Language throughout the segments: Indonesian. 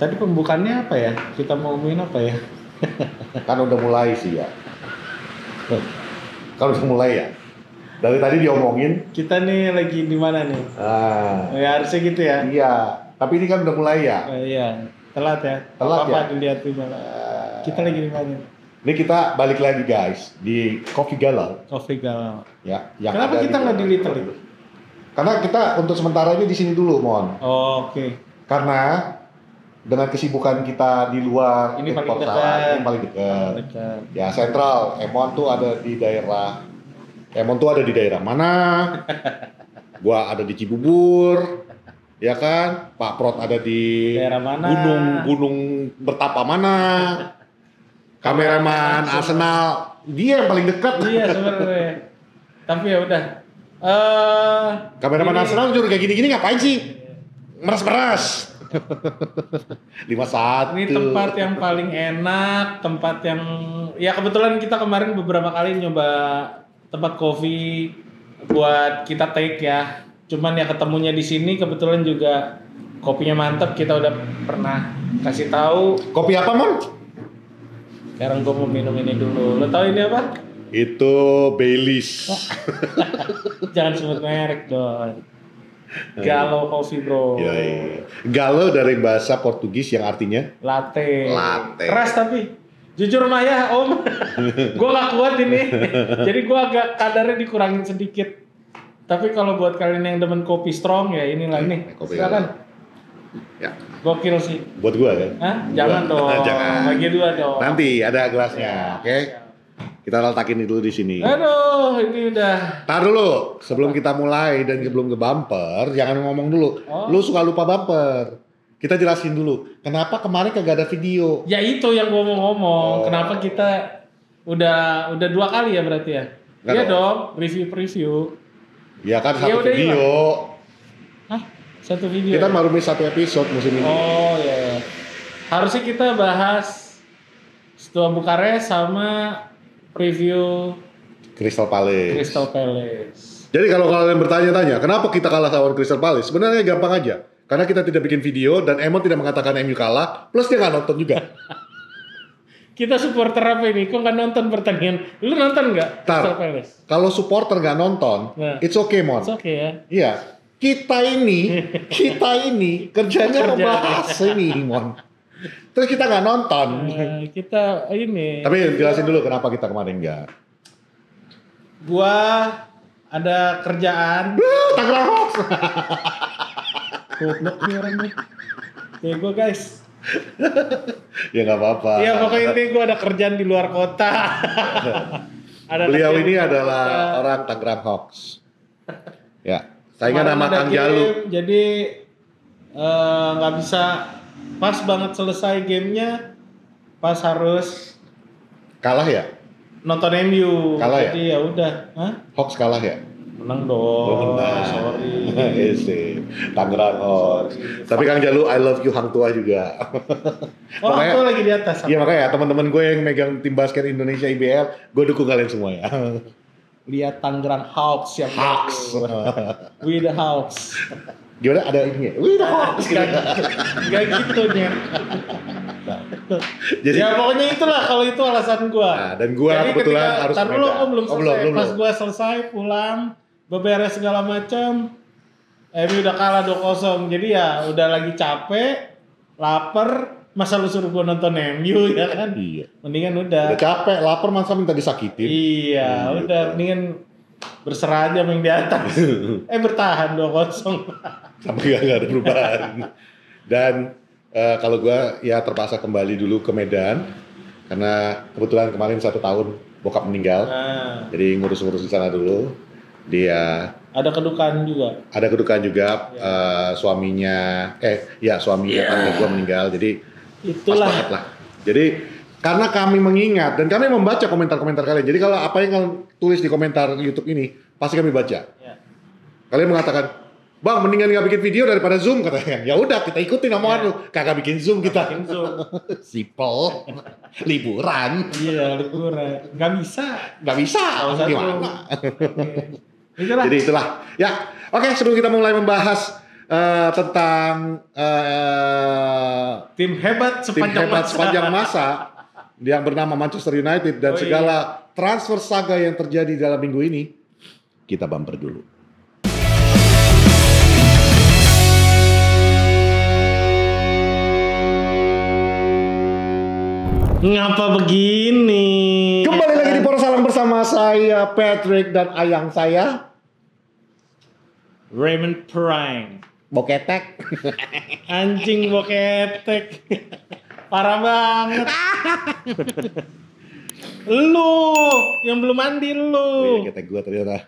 Tadi pembukaannya apa ya? Kita mau ngomongin apa ya? Kan udah mulai sih ya. Kalau udah mulai ya. Dari tadi diomongin. Kita nih lagi di mana nih? Ya harusnya gitu ya. Iya. Tapi ini kan udah mulai ya. Iya. Telat ya. Telat ya. Apa dilihat di mana? Kita lagi di mana? Ini kita balik lagi guys di Coffee Galau. Coffee Galau. Ya. Yang Kenapa kita nggak di Little? Karena kita untuk sementara ini di sini dulu, Mon. Oh, oke. Karena dengan kesibukan kita di luar, Ini paling kota, dekat. ini paling dekat. Ya sentral. Emon tuh ada di daerah. Mana? Gua ada di Cibubur. Ya kan? Pak Prot ada di daerah mana? Gunung Bertapa mana? Kameraman Arsenal, dia yang paling dekat. Iya sebenarnya. Tapi ya udah. Kameraman Arsenal juga kayak gini-gini ngapain sih? Meras-meras. 51. Ini tempat yang paling enak, tempat yang ya kebetulan kita kemarin beberapa kali nyoba tempat kopi buat kita take ya. Cuman ya ketemunya di sini kebetulan juga kopinya mantap, kita udah pernah kasih tahu. Kopi apa, Mon? Sekarang gue mau minum ini dulu. Lo tau ini apa? Itu Baileys. Jangan sebut merek dong. Galau Coffee bro. Yoi. Galau dari bahasa Portugis yang artinya latte. Latte. Keras tapi. Jujur Maya om, gue gak kuat ini. Jadi gue agak kadarnya dikurangin sedikit. Tapi kalau buat kalian yang demen kopi strong ya inilah nih. Silakan. Ya. Gokil sih. Buat gua kan? Hah? Jangan dong. Jangan. Bagi dua dong. Nanti ada gelasnya, oke? Kita letakin dulu di sini. Aduh, ini udah. Tar dulu, sebelum kita mulai dan sebelum ke bumper, jangan ngomong dulu. Lu suka lupa bumper. Kita jelasin dulu, kenapa kemarin kagak ada video? Ya itu yang gua mau ngomong. Kenapa kita udah 2 kali ya berarti ya? Iya dong, review. Ya kan satu video. Hah? Satu video? Kita baru miss 1 episode musim ini. Oh ya. Harusnya kita bahas Setua Bukares sama preview Crystal Palace. Jadi kalau kalian bertanya-tanya, kenapa kita kalah lawan Crystal Palace? Sebenarnya gampang aja. Karena kita tidak bikin video dan Emon tidak mengatakan MU kalah, plus dia nggak nonton juga. Kita supporter apa ini? Kok nggak nonton pertandingan? Lu nonton nggak? Crystal Palace. Kalau supporter nggak nonton, it's okay, Mon. It's okay ya. Iya. Kita ini kerjanya membahas ini, Mon. Terus kita nggak nonton. Kita ini. Tapi jelasin dulu kenapa kita kemarin nggak. Gua ada kerjaan. Tangerang Hawks. Goblok nih orang nih. Kayak gua guys. Ya nggak apa-apa. Iya pokoknya intinya gua ada kerjaan di luar kota. Beliau ini adalah orang Tangerang Hawks. Ya. Saingan nama Kang Jalu. Jadi nggak bisa pas banget selesai gamenya, pas harus kalah ya? Nonton MU. Kalah jadi ya udah. Hawks kalah ya? Menang dong. Menang. Sorry. Tangerang Hawks. Tapi Kang Jalu, I love you Hang Tua juga. Hang Tua lagi di atas. Iya makanya teman-teman gue yang megang tim basket Indonesia IBL, gue dukung kalian semua ya. Lihat Tangerang Hawks yang Hawks. We the Hawks. Gimana ada ini ya? We the Hawks. Gak gitu nih. Jadi ya pokoknya itulah kalau itu alasan gua. Nah, dan gua kebetulan harus belum selesai. Pas gua selesai pulang, beberes segala macam. MU udah kalah 2-0. Jadi ya udah lagi capek, lapar, masa lu suruh gua nonton MU ya kan? Iya. Mendingan udah capek, lapar masa minta disakitin. Iya, udah mendingan berserah aja yang di atas. Bertahan 2-0. Sampai gak ada perubahan. Dan kalau gue ya terpaksa kembali dulu ke Medan karena kebetulan kemarin 1 tahun bokap meninggal, jadi ngurus-ngurus di sana dulu. Dia ada kedukaan juga. Ada kedukaan juga suaminya tante gue meninggal, jadi itulah. Pas banget lah. Jadi karena kami mengingat dan kami membaca komentar-komentar kalian. Jadi kalau apa yang kalian tulis di komentar YouTube ini pasti kami baca. Ya. Kalian mengatakan, Bang, mendingan nggak bikin video daripada Zoom katanya. Ya udah, kita ikutin omongan lu. Kagak bikin Zoom kita. Bikin Zoom. Simple. Liburan. Iya, liburan. Nggak bisa. Gimana? Jadi itulah. Ya, oke. Sebelum kita mulai membahas tentang Tim hebat sepanjang masa yang bernama Manchester United dan segala transfer saga yang terjadi dalam minggu ini, kita bumper dulu. Ngapa begini? Kembali lagi di Poros Salang bersama saya Patrick dan ayang saya Raymond Prime. Boketek. Anjing boketek. Parah banget. Lu yang belum mandi lu. Ketek gua ternyata.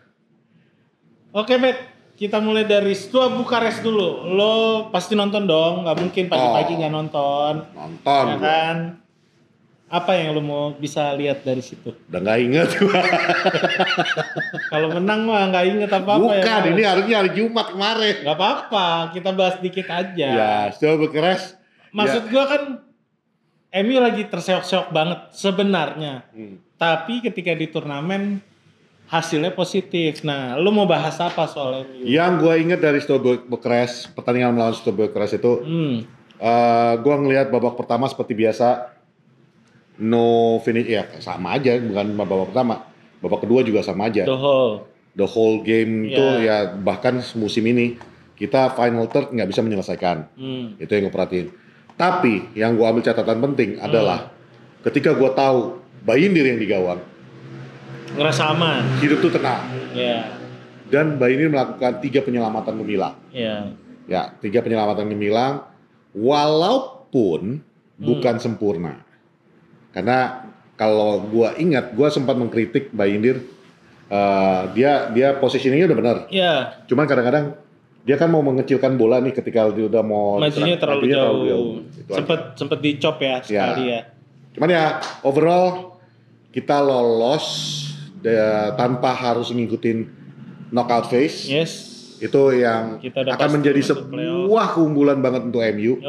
Oke, Bet. Kita mulai dari Stua Bukares dulu. Lo pasti nonton dong, nggak mungkin pagi-pagi nggak nonton. Nonton. Ya kan? Apa yang lo mau bisa lihat dari situ? Udah nggak inget gua. Kalau menang mah nggak inget apa-apa. Bukan, ya, ini harusnya hari Jumat kemarin. Nggak apa-apa, kita bahas dikit aja. Ya, Stua Bukares. Maksud gua kan MU lagi terseok-seok banget sebenarnya. Tapi ketika di turnamen hasilnya positif. Nah, lu mau bahas apa soal MU? Yang gue inget dari Stua Bukares, pertandingan melawan Stua Bukares itu, gue ngelihat babak pertama seperti biasa, no finish, ya sama aja, bukan babak pertama, babak kedua juga sama aja. The whole game itu ya bahkan musim ini kita final third nggak bisa menyelesaikan. Itu yang gue perhatiin. Tapi yang gue ambil catatan penting adalah ketika gue tahu Bayindir yang di gawang, ngerasa aman, hidup tuh tenang. Ya. Dan Bayindir melakukan 3 penyelamatan gemilang. Ya, 3 penyelamatan gemilang, walaupun bukan sempurna. Karena kalau gua ingat, gua sempat mengkritik Bayindir, dia posisinya udah benar. Iya. Cuman kadang-kadang dia kan mau mengecilkan bola nih ketika dia udah mau majunya terlalu jauh. Sempet dicop ya sekali ya. Cuman ya overall kita lolos tanpa harus ngikutin knockout phase. Yes. Itu yang akan menjadi sebuah keunggulan banget untuk MU.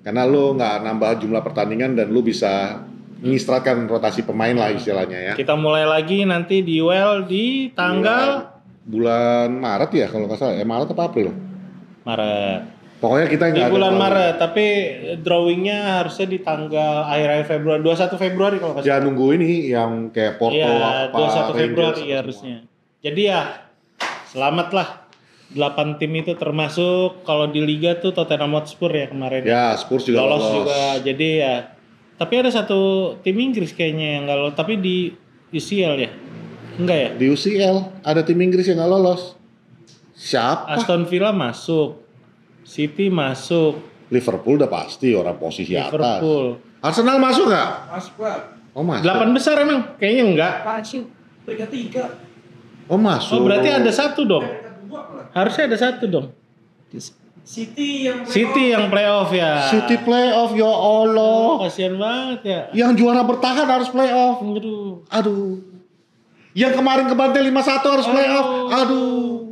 Karena lo nggak nambah jumlah pertandingan dan lo bisa mengistirahatkan rotasi pemain lah istilahnya ya. Kita mulai lagi nanti di UEL di tanggal bulan Maret ya kalau nggak salah. Maret apa April? Maret. Pokoknya kita nggak ada di bulan Maret, tapi drawingnya harusnya di tanggal akhir Februari, 21 Februari kalau nggak salah. Ya nunggu ini yang kayak Porto apa 21 Februari ya harusnya. Jadi ya selamatlah. 8 tim itu termasuk kalau di Liga tuh Tottenham Hotspur ya kemarin. Ya, Spurs juga lolos juga. Jadi ya, tapi ada satu tim Inggris kayaknya yang nggak lolos, tapi di UCL ya, enggak ya? Di UCL ada tim Inggris yang nggak lolos. Siapa? Aston Villa masuk, City masuk, Liverpool udah pasti orang posisi Liverpool. Atas. Arsenal masuk nggak? Masuk Pak. Oh masuk. 8 besar emang? Kayaknya enggak. Masuk. Peringkat 3. Oh masuk. Oh berarti ada satu dong. Harusnya ada satu dong. City yang playoff ya. City playoff ya Allah. Kasian banget ya. Yang juara bertahan harus playoff. Aduh. Yang kemarin kebantai 5-1 harus playoff. Aduh.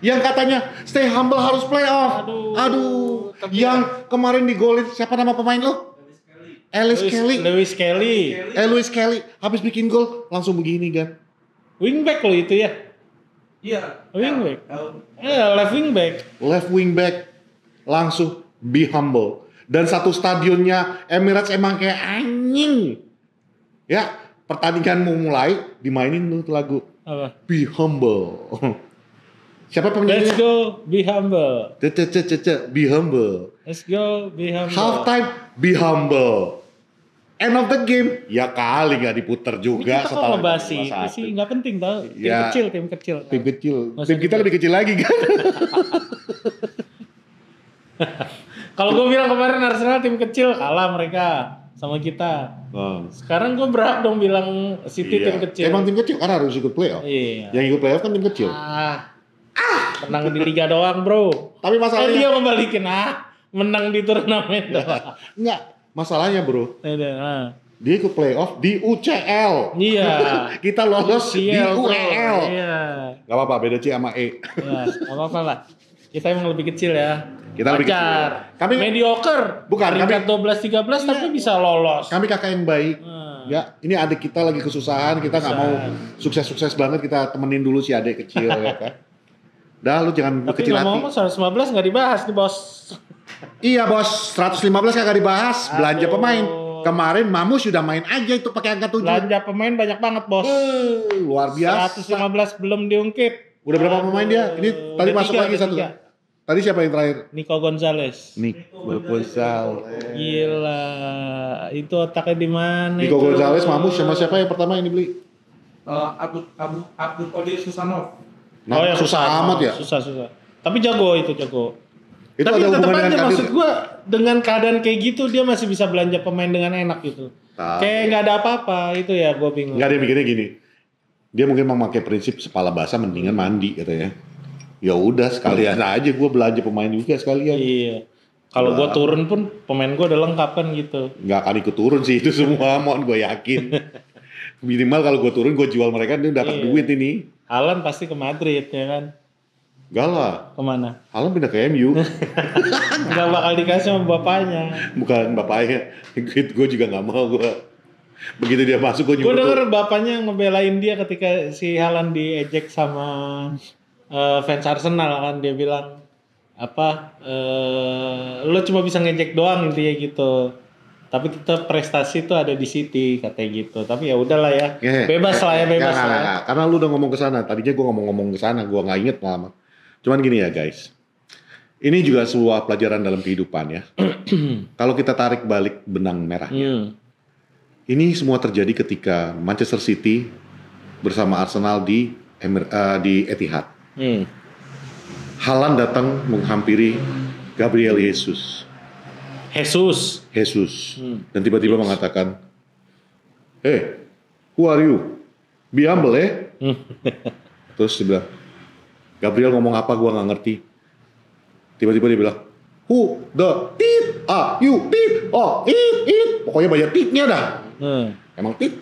Yang katanya stay humble harus playoff. Aduh. Yang kemarin digolin siapa nama pemain lo? Lewis Kelly. Habis bikin gol langsung begini kan. Wingback lo itu ya. Iya. Wingback. Left wingback langsung be humble. Dan satu stadionnya Emirates emang kayak anjing. Ya, pertandingan mau mulai dimainin tuh lagu. Apa? Be humble. Siapa penyanyinya? Let's go, be humble. Be humble. Let's go, be humble. Halftime, be humble. End of the game, ya kali nggak diputer juga. Kita kok ngebahas itu sih, nggak penting tau. Tim kecil. Tim kita lebih kecil lagi kan. Kalau gue bilang kemarin Arsenal tim kecil kalah mereka sama kita. Sekarang gue berhak dong bilang City tim kecil. Emang tim kecil karena harus ikut playoff. Iya. Yang ikut playoff kan tim kecil. Menang di Liga doang bro. Tapi masalahnya dia kembalikin menang di turnamen doang. Enggak, masalahnya bro. Dia ikut playoff di UCL. Iya. Kita lolos di UEL. Iya. Gak apa-apa, beda C sama E. Iya, gak apa-apa lah. Kita emang lebih kecil ya. Kita lebih kecil. Kami mediocre. Bukan, peringkat 12-13 tapi bisa lolos. Kami kakak yang baik. Ya, ini adik kita lagi kesusahan, kita nggak mau sukses-sukses banget, kita temenin dulu si adik kecil ya kan. Dah lu jangan Tapi kecil hati. ngomong-ngomong 115 nggak dibahas nih bos. Iya bos, 115 kagak dibahas. Belanja Aduh. pemain. Kemarin Mamu sudah main aja itu pakai angka 7. Belanja pemain banyak banget bos. Luar biasa. 115 belum diungkip. Udah berapa pemain dia? Ini tadi Udah masuk lagi udah satu. 3. Tadi siapa yang terakhir? Nico Gonzalez. Nico Gonzalez. Gila, itu otaknya di mana? Nico itu? Gonzalez, Mamus sama siapa yang pertama yang dibeli? Abdul Qadir Susanov. Nah, susah amat ya. Susah. Tapi jago itu jago. Itu Tapi ada tetap hubungan aja dengan maksud Kadir. gua dengan keadaan kayak gitu dia masih bisa belanja pemain dengan enak gitu. Kayak nggak ada apa-apa itu ya gua bingung. Enggak, dia mikirnya gini. Dia mungkin memakai prinsip kepala basah mendingan mandi katanya. Ya udah sekalian aja gue belanja pemain juga sekalian. Iya. Kalau gua turun pun pemain gua udah lengkap kan gitu. Nggak akan ikut turun sih itu semua, mohon gue yakin. Minimal kalau gue turun gue jual mereka dia dapat Iya. duit ini. Alan pasti ke Madrid ya kan. Enggak lah. Kemana? Alan pindah ke MU. Nggak bakal dikasih sama bapaknya. Bukan bapaknya. Gue juga nggak mau gue. Begitu dia masuk gue Gue nyuruh. denger bapaknya ngebelain dia ketika si Haaland diejek sama fans Arsenal kan, dia bilang apa lo cuma bisa ngejek doang intinya gitu. Tapi tetap prestasi itu ada di City katanya gitu. Tapi ya udahlah ya. Bebas lah ya, bebas lah. Nggak. Karena lu udah ngomong ke sana. Tadinya gue ngomong ke sana, gue nggak inget lama. Cuman gini ya guys. Ini juga sebuah pelajaran dalam kehidupan ya. Kalau kita tarik balik benang merahnya. Ini semua terjadi ketika Manchester City bersama Arsenal di Etihad. Haaland datang menghampiri Gabriel Jesus. Dan tiba-tiba mengatakan, "Hey, who are you? Be humble Terus dia bilang, Gabriel ngomong apa gua nggak ngerti. Tiba-tiba dia bilang, "Who the tit are you? Tit, oh it. Pokoknya banyak titnya dah. Emang tit.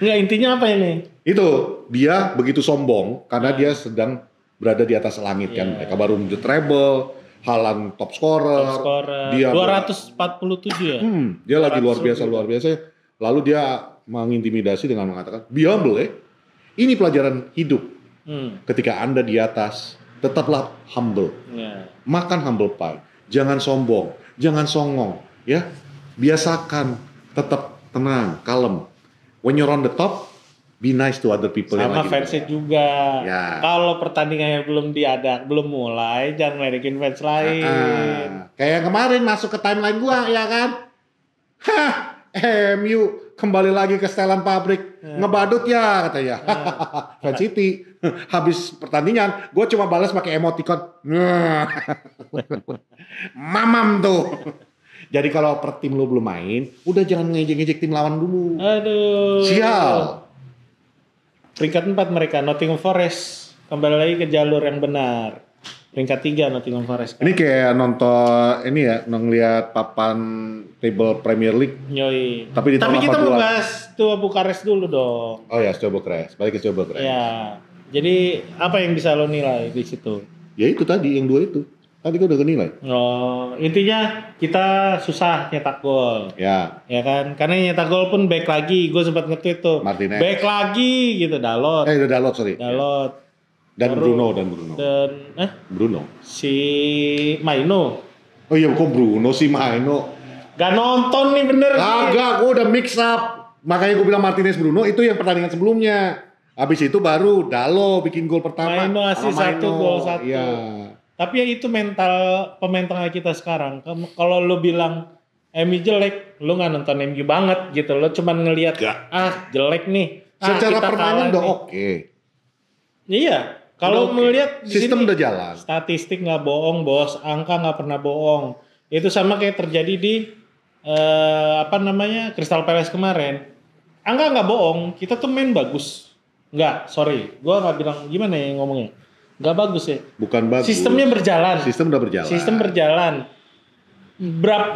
Nggak, intinya apa ini? Itu dia begitu sombong karena dia sedang berada di atas langit kan. Mereka baru menjadi treble, Haaland top scorer. Dia 247 ya? Dia lagi luar biasa. Lalu dia mengintimidasi dengan mengatakan, "Be humble Ini pelajaran hidup. Ketika Anda di atas, tetaplah humble. Makan humble pie. Jangan sombong, jangan songong, ya. Biasakan tetap tenang, kalem. When you're on the top, be nice to other people. Sama fansnya juga. Ya. Kalau pertandingannya belum mulai, jangan ngeledekin fans lain. Kayak kemarin masuk ke timeline gua, ya kan? MU kembali lagi ke setelan pabrik. Ngebadut ya katanya. Fan City. Habis pertandingan, gua cuma balas pakai emoticon. Mamam tuh. Jadi kalau per tim lu belum main, udah jangan ngejek-ngejek tim lawan dulu. Aduh. Sial. Peringkat 4 mereka, Nottingham Forest. Kembali lagi ke jalur yang benar. Peringkat 3 Nottingham Forest. Ini kayak nonton ini ya, ngeliat papan table Premier League. Yoi. Tapi kita mau bahas Steaua Bukares dulu dong. Oh ya, Steaua Bukares. Balik ke Steaua Bukares. Ya. Jadi apa yang bisa lo nilai di situ? Ya itu tadi, yang 2 itu. Tadi gue udah kenilai. Oh, intinya kita susah nyetak gol. Ya. Ya kan? Karena nyetak gol pun back lagi. Gue sempat nge-tweet tuh. Martinez. Back lagi gitu, Dalot. Udah Dalot, sorry. Dalot. Dan Baru- Bruno. Bruno. Si Maino. Oh iya, kok Bruno sih Maino? Gak nonton nih bener sih. Kagak, gue udah mix up. Makanya gue bilang Martinez Bruno itu yang pertandingan sebelumnya. Habis itu baru Dalo bikin gol pertama. Maino assist sama 1, gol 1. Iya. Tapi ya itu mental pemain tengah kita sekarang. Kalau lu bilang MU jelek, lu nggak nonton MU banget gitu. Lu cuman ngelihat jelek nih. Secara kita permainan kalah udah nih. oke. Iya. Kalau melihat di Sistem sini, udah jalan. statistik nggak bohong, bos. Angka nggak pernah bohong. Itu sama kayak terjadi di Crystal Palace kemarin. Angka nggak bohong. Kita tuh main bagus. Nggak, sorry. Gua nggak bilang gimana ya ngomongnya. Nggak bagus ya. Bukan bagus. Sistemnya berjalan. Sistem udah berjalan. Sistem berjalan.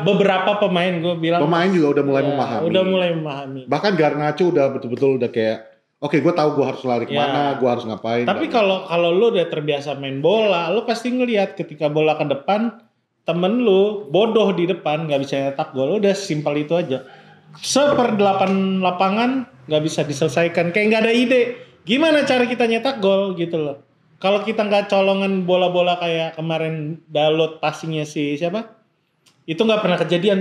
Beberapa pemain gue bilang. Pemain juga udah mulai memahami. Udah mulai memahami. Bahkan Garnacho udah betul-betul udah kayak, oke, gue tahu gue harus lari kemana, gue harus ngapain. Tapi kalau lu udah terbiasa main bola, lu pasti ngelihat ketika bola ke depan, temen lu bodoh di depan nggak bisa nyetak gol. Udah simpel itu aja. 1/8 lapangan nggak bisa diselesaikan. Kayak nggak ada ide. Gimana cara kita nyetak gol gitu loh. Kalau kita nggak colongan bola-bola kayak kemarin Dalot passingnya si siapa? Itu nggak pernah kejadian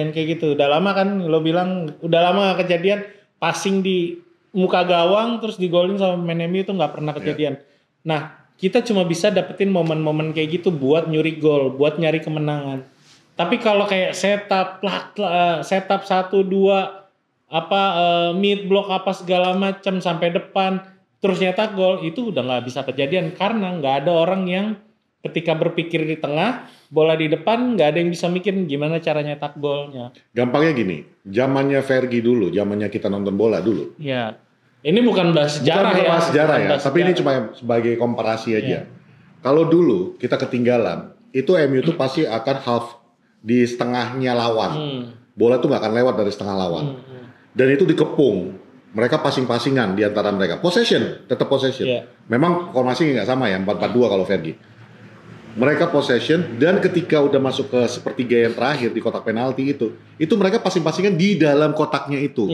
kayak gitu. Udah lama kan lo bilang, udah lama gak kejadian passing di muka gawang terus digolin sama pemain MU itu nggak pernah kejadian. Nah, kita cuma bisa dapetin momen-momen kayak gitu buat nyuri gol, buat nyari kemenangan. Tapi kalau kayak setup 1 2 mid block apa segala macam sampai depan terus nyetak gol itu udah nggak bisa kejadian karena nggak ada orang yang ketika berpikir di tengah bola di depan nggak ada yang bisa mikir gimana cara nyetak golnya. Gampangnya gini, zamannya Fergie dulu, zamannya kita nonton bola dulu. Ya, ini bukan bahas sejarah bukan ya. bahas sejarah ya, bahas tapi sejarah. ini cuma sebagai komparasi aja. Kalau dulu kita ketinggalan, itu MU tuh pasti akan half di setengahnya lawan. Bola tuh nggak akan lewat dari setengah lawan. Dan itu dikepung. Mereka passing-passingan di antara mereka. Possession, tetap possession. Memang formasinya nggak sama ya, 4-4-2 kalau Fergie. Mereka possession dan ketika udah masuk ke sepertiga yang terakhir di kotak penalti itu mereka passing-passingan di dalam kotaknya itu.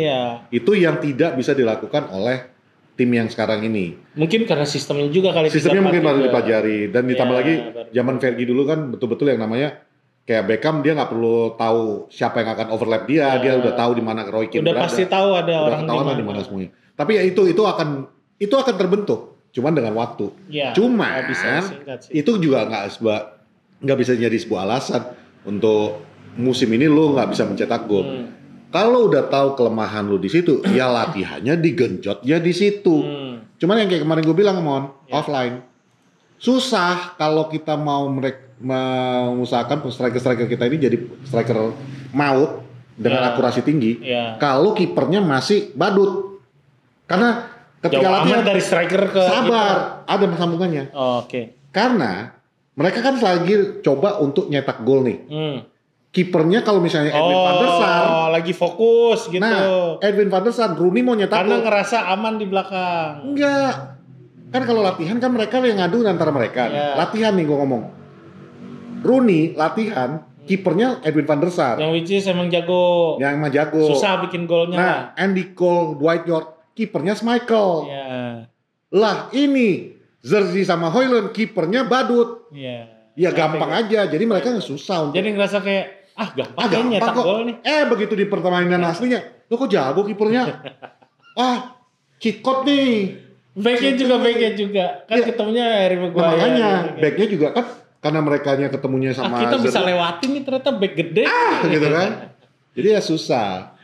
Itu yang tidak bisa dilakukan oleh tim yang sekarang ini. Mungkin karena sistemnya juga kali. Sistemnya mungkin baru dipelajari dan ditambah lagi zaman Fergie dulu kan betul-betul yang namanya kayak Beckham dia nggak perlu tahu siapa yang akan overlap dia udah tahu di mana Roy Keane udah berada. Pasti tahu ada udah orang ketahuan lah di mana semuanya. Tapi ya itu akan terbentuk, cuman dengan waktu. Cuman itu juga nggak bisa jadi sebuah alasan untuk musim ini lo nggak bisa mencetak gol. Kalau udah tahu kelemahan lo di situ, ya latihannya digenjot ya di situ. Cuman yang kayak kemarin gue bilang offline susah kalau kita mau mengusahakan striker kita ini jadi striker maut dengan akurasi tinggi. Kalau kipernya masih badut. Karena ketika latihan dari striker ke sabar, ada sambungannya. Karena mereka kan lagi coba untuk nyetak gol nih. Kipernya kalau misalnya Edwin van der Sar lagi fokus gitu. Nah, Edwin van der Sar, Rooney mau nyetak karena gol. ngerasa aman di belakang. Enggak. Kan kalau latihan kan mereka yang ngadu antara mereka. Latihan nih gue ngomong. Rooney latihan, kipernya Edwin van der Sar. Yang which is emang jago. Yang emang jago. Susah bikin golnya. Nah, Andy Cole, Dwight York, kipernya Schmeichel. Lah ini Jersey sama Højlund, kipernya badut. Ya gampang aja. Jadi mereka susah. Jadi ngerasa kayak gampang nyetak gol nih. Begitu di pertandingan aslinya, lo kok jago kipernya? Cheat code nih. Backnya juga. Kan ketemunya Harry Maguire. Makanya backnya juga kan karena merekanya ketemunya sama kita bisa lewatin nih ternyata back gede. Gitu kan. Jadi ya susah.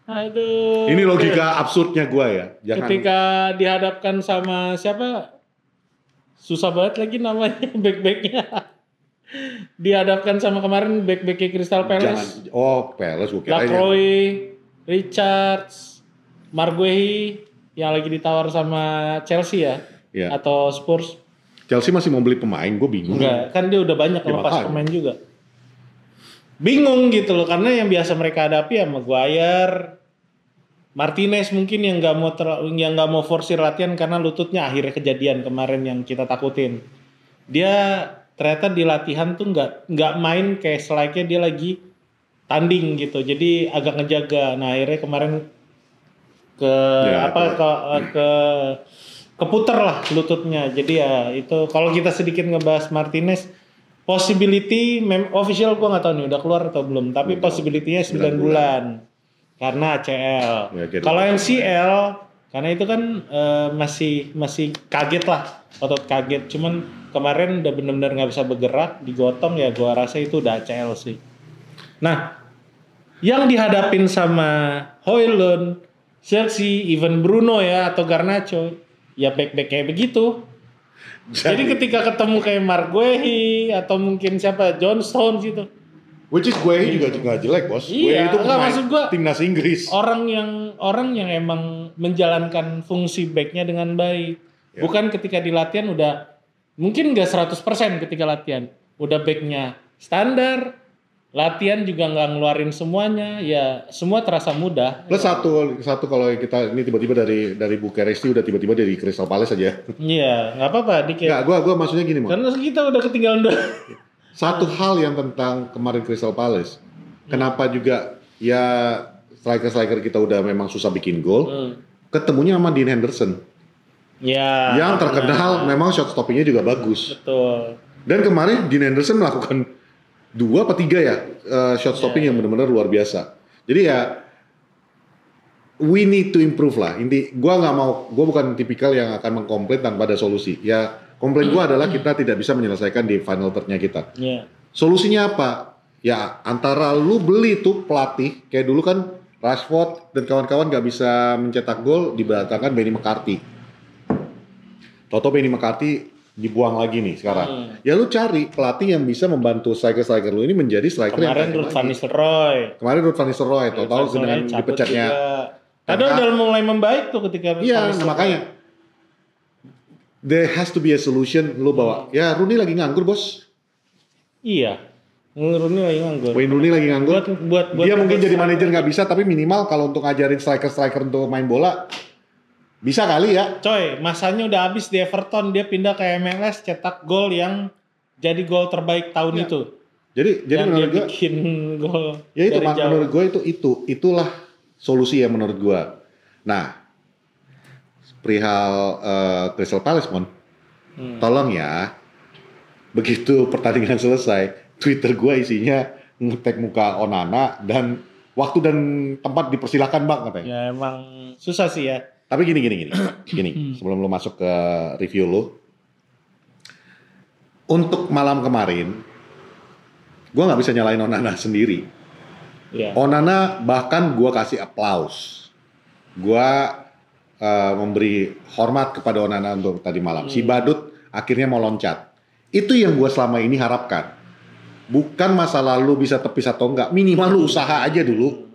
Aduh. Ini logika absurdnya gua ya. Ketika dihadapkan sama siapa? Susah banget lagi namanya back-backnya. Dihadapkan sama kemarin back-backnya Crystal Palace. Palace gua kira. Lacroix, Richards, Marguehi yang lagi ditawar sama Chelsea ya. Atau Spurs. Chelsea masih mau beli pemain, gue bingung. Enggak, kan dia udah banyak lepas pemain juga. Bingung gitu loh, karena yang biasa mereka hadapi ya Maguire, Martinez mungkin yang nggak mau forsir latihan karena lututnya akhirnya kejadian kemarin yang kita takutin. Dia ternyata di latihan tuh nggak main kayak selayaknya dia lagi tanding gitu, jadi agak ngejaga. Nah akhirnya kemarin keputar lah lututnya. Jadi ya itu kalau kita sedikit ngebahas Martinez, possibility official gua nggak tahu nih udah keluar atau belum, tapi possibility-nya 9 bulan karena ACL. Kalau MCL karena itu kan masih kaget lah, otot kaget. Cuman kemarin udah benar-benar nggak bisa bergerak, digotong ya gua rasa itu udah ACL sih. Nah, yang dihadapin sama Højlund, Chelsea, even Bruno ya atau Garnacho, ya back-back kayak begitu. Jadi ketika ketemu kayak Marguehi atau mungkin siapa John Stones gitu. Which is Guehi juga nggak jelek bos. Iya, Guehi itu pemain maksud gua timnas Inggris. Orang yang emang menjalankan fungsi backnya dengan baik. Bukan ketika di latihan udah mungkin nggak 100% ketika latihan. Udah backnya standar. Latihan juga nggak ngeluarin semuanya, ya semua terasa mudah. Plus satu kalau kita ini tiba-tiba dari Bukaresti udah tiba-tiba dari Crystal Palace aja. Iya, nggak apa-apa dikit. Nggak, gua maksudnya gini, Mon. Karena kita udah ketinggalan dulu. Satu hal yang tentang kemarin Crystal Palace, kenapa juga ya striker kita udah memang susah bikin gol, ketemunya sama Dean Henderson. Ya. Yang terkenal memang shot stoppingnya juga bagus. Betul. Dan kemarin Dean Henderson melakukan 2 atau 3 ya shot stopping yang benar-benar luar biasa. Jadi ya we need to improve lah. Gua bukan tipikal yang akan mengkomplain tanpa ada solusi. Ya komplain gua adalah kita tidak bisa menyelesaikan di final third-nya kita. Iya. Solusinya apa? Ya antara lu beli tuh pelatih kayak dulu kan Rashford dan kawan-kawan gak bisa mencetak gol diberatakan Benny McCarthy. Toto Benny McCarthy dibuang lagi nih sekarang. Ya lu cari pelatih yang bisa membantu striker lu ini menjadi striker Kemarin Ruud van Nistelrooy. Kemarin Ruud van Nistelrooy tahu dengan dipecatnya. Padahal udah mulai membaik tuh ketika iya, nah makanya there has to be a solution. Lu bawa ya Rooney lagi nganggur bos. Iya, Rooney lagi nganggur. Wayne Rooney lagi nganggur. Buat dia mungkin jadi manajer nggak bisa, tapi minimal kalau untuk ngajarin striker untuk main bola bisa kali ya. Coy, masanya udah habis di Everton, dia pindah ke MLS cetak gol yang jadi gol terbaik tahun itu. Jadi menurut gue bikin gol. Ya itu menurut gue itulah solusi ya menurut gue. Nah, perihal Crystal Palace tolong ya. Begitu pertandingan selesai, Twitter gue isinya nge-tag muka Onana dan waktu dan tempat dipersilakan bang katanya. Ya emang susah sih ya. Tapi gini, sebelum lo masuk ke review lo, untuk malam kemarin, gue nggak bisa nyalain Onana sendiri. Yeah. Onana bahkan gue kasih applause, gue memberi hormat kepada Onana untuk tadi malam. Si Badut akhirnya mau loncat. Itu yang gue selama ini harapkan. Bukan masalah lu bisa tepis atau enggak, minimal lu usaha aja dulu.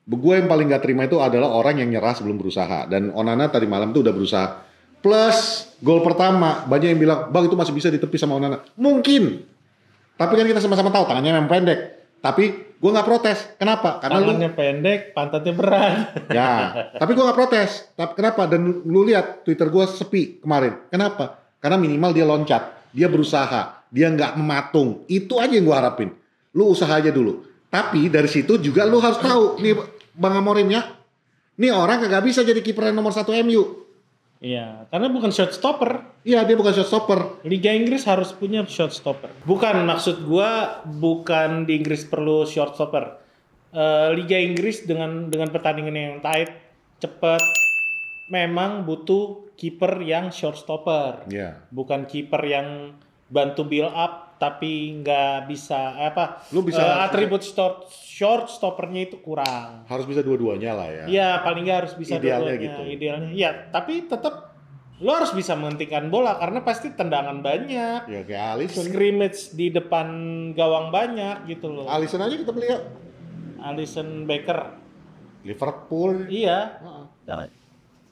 Gue yang paling gak terima itu adalah orang yang nyerah sebelum berusaha. Dan Onana tadi malam tuh udah berusaha. Plus gol pertama, banyak yang bilang, bang itu masih bisa ditepis sama Onana. Mungkin. Tapi kan kita sama-sama tahu tangannya memang pendek. Tapi gue gak protes. Kenapa? Karena tangannya pendek, pantatnya berat. Ya, tapi gue gak protes. Tapi kenapa? Dan lu lihat Twitter gue sepi kemarin. Kenapa? Karena minimal dia loncat. Dia berusaha. Dia gak mematung. Itu aja yang gue harapin. Lu usaha aja dulu. Tapi dari situ juga lu harus tahu nih Bang Amorim ya. Nih orang kagak bisa jadi kiper nomor 1 MU. Iya, karena bukan shot stopper. Iya, dia bukan shot stopper. Liga Inggris harus punya shot stopper. Bukan, maksud gua bukan di Inggris perlu shot stopper. Liga Inggris dengan pertandingan yang tight, cepat, memang butuh kiper yang short stopper. Iya. Bukan kiper yang bantu build up tapi nggak bisa lu bisa atribut short stoppernya itu kurang. Harus bisa dua-duanya lah ya. Iya, paling nggak harus bisa idealnya dua-duanya. gitu. Idealnya. Iya, tapi tetap lo harus bisa menghentikan bola karena pasti tendangan banyak. Ya kayak Alisson. Scrimmage di depan gawang banyak gitu loh. Alisson aja kita beli ya. Alisson Becker. Liverpool. Iya.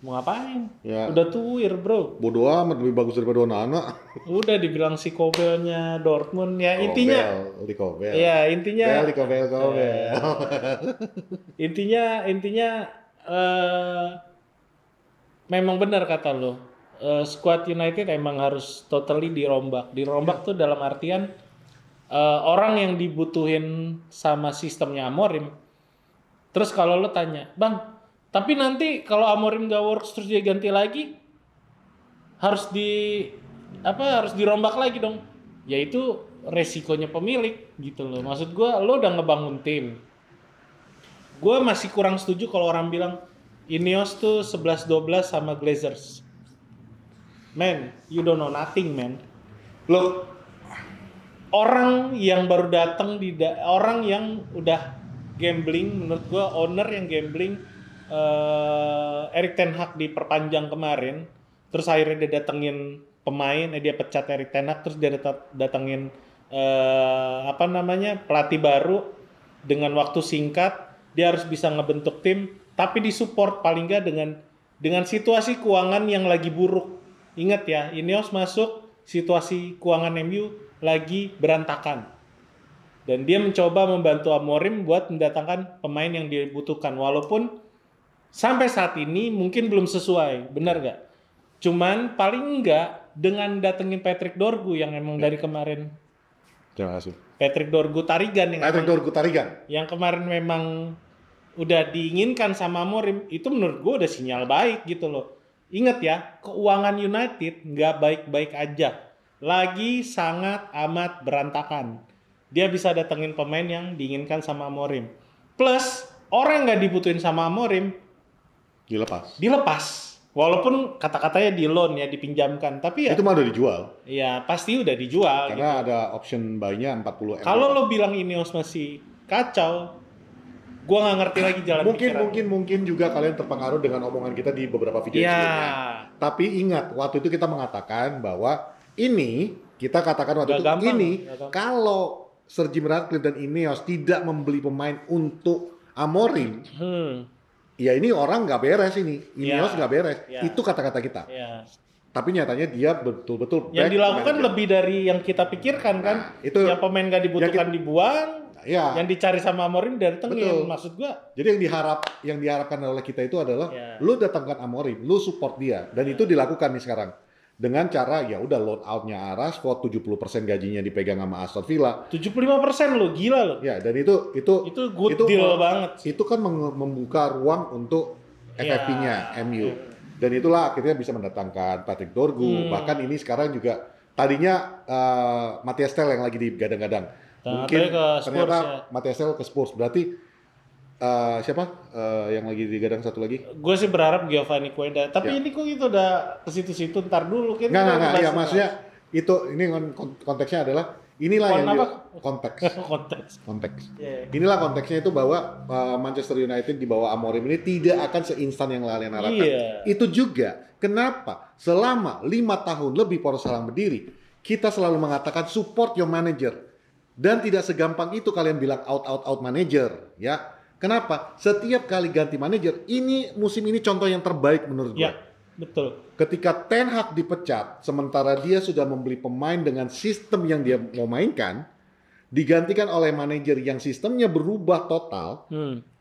Mau ngapain? Ya. Udah tuir bro. Bodoh amat lebih bagus daripada Onana. Udah dibilang si Kobelnya Dortmund ya intinya. Kobel. Ya intinya. Kobel. Intinya memang benar kata lo. Squad United emang harus totally dirombak. Dirombak tuh dalam artian orang yang dibutuhin sama sistemnya Amorim. Terus kalau lo tanya, bang. Tapi nanti kalau Amorim gak works terus dia ganti lagi harus dirombak lagi dong. Yaitu resikonya pemilik gitu loh. Maksud gue lo udah ngebangun tim. Gue masih kurang setuju kalau orang bilang Ineos tuh 11-12 sama Glazers. Man, you don't know nothing man. Lo orang yang baru datang orang yang udah gambling, menurut gue owner yang gambling. Erik ten Hag diperpanjang kemarin, terus akhirnya dia datengin pemain, dia pecat Erik ten Hag, terus dia datengin pelatih baru dengan waktu singkat, dia harus bisa ngebentuk tim, tapi disupport paling nggak dengan situasi keuangan yang lagi buruk. Ingat ya, Ineos masuk situasi keuangan MU lagi berantakan. Dan dia mencoba membantu Amorim buat mendatangkan pemain yang dibutuhkan, walaupun sampai saat ini mungkin belum sesuai, benar gak? Cuman paling enggak dengan datengin Patrick Dorgu yang emang dari kemarin. Terima kasih. Patrick Dorgu Tarigan yang kemarin memang udah diinginkan sama Amorim, itu menurut gue udah sinyal baik gitu loh. Ingat ya, keuangan United nggak baik-baik aja. Lagi sangat amat berantakan. Dia bisa datengin pemain yang diinginkan sama Amorim. Plus, orang yang nggak dibutuhin sama Amorim dilepas. Walaupun kata-katanya di loan ya, dipinjamkan. Tapi ya Itu mah udah dijual. ya pasti udah dijual. Karena gitu. ada option buy-nya 40 M. Kalau lo bilang Ineos masih kacau, gua nggak ngerti lagi jalan pikiran. Mungkin juga kalian terpengaruh dengan omongan kita di beberapa video Ya. sebelumnya. Tapi ingat, waktu itu kita mengatakan bahwa kita katakan waktu Gak itu gampang, ini gak gampang. kalau Sir Jim Ratcliffe dan Ineos tidak membeli pemain untuk Amorim, ya ini orang nggak beres ini. Ineos Ya. nggak beres. Ya. Itu kata-kata kita. Ya. Tapi nyatanya dia betul-betul Yang back dilakukan manager. lebih dari yang kita pikirkan kan. Nah, itu yang pemain gak dibutuhkan yang dibuang, Ya. yang dicari sama Amorim Betul. datengin. Maksud gua, Jadi yang diharapkan oleh kita itu adalah Ya. lu datangkan Amorim, lu support dia, dan itu dilakukan nih sekarang dengan cara ya udah loan outnya Rashford 70% gajinya dipegang sama Aston Villa. 75% lo, gila lo. Ya, dan itu Itu good deal banget. Itu kan membuka ruang untuk Ya. FFP-nya MU. Dan itulah akhirnya bisa mendatangkan Patrick Dorgu. Bahkan ini sekarang juga tadinya Matthias Tel yang lagi digadang-gadang. Nah, Mungkin ke Spurs, ternyata ya. Matthias Tel ke Spurs. Berarti siapa yang lagi digadang satu lagi? Gue sih berharap Giovanni Quenda. Tapi Ya. ini kok gitu udah ke situ-situ, ntar dulu. Kita Enggak, udah ya bahas maksudnya ini konteksnya adalah inilah Kon yang apa? konteks. Yeah. Inilah konteksnya itu bahwa Manchester United di bawah Amorim ini tidak akan seinstan yang kalian harapkan. Iya. Itu juga kenapa selama 5 tahun lebih Poros Salang berdiri, kita selalu mengatakan support your manager. Dan tidak segampang itu kalian bilang out manager, ya. Kenapa? Setiap kali ganti manajer, musim ini contoh yang terbaik menurut gue. Ya, betul. Ketika Ten Hag dipecat, sementara dia sudah membeli pemain dengan sistem yang dia mau mainkan, digantikan oleh manajer yang sistemnya berubah total,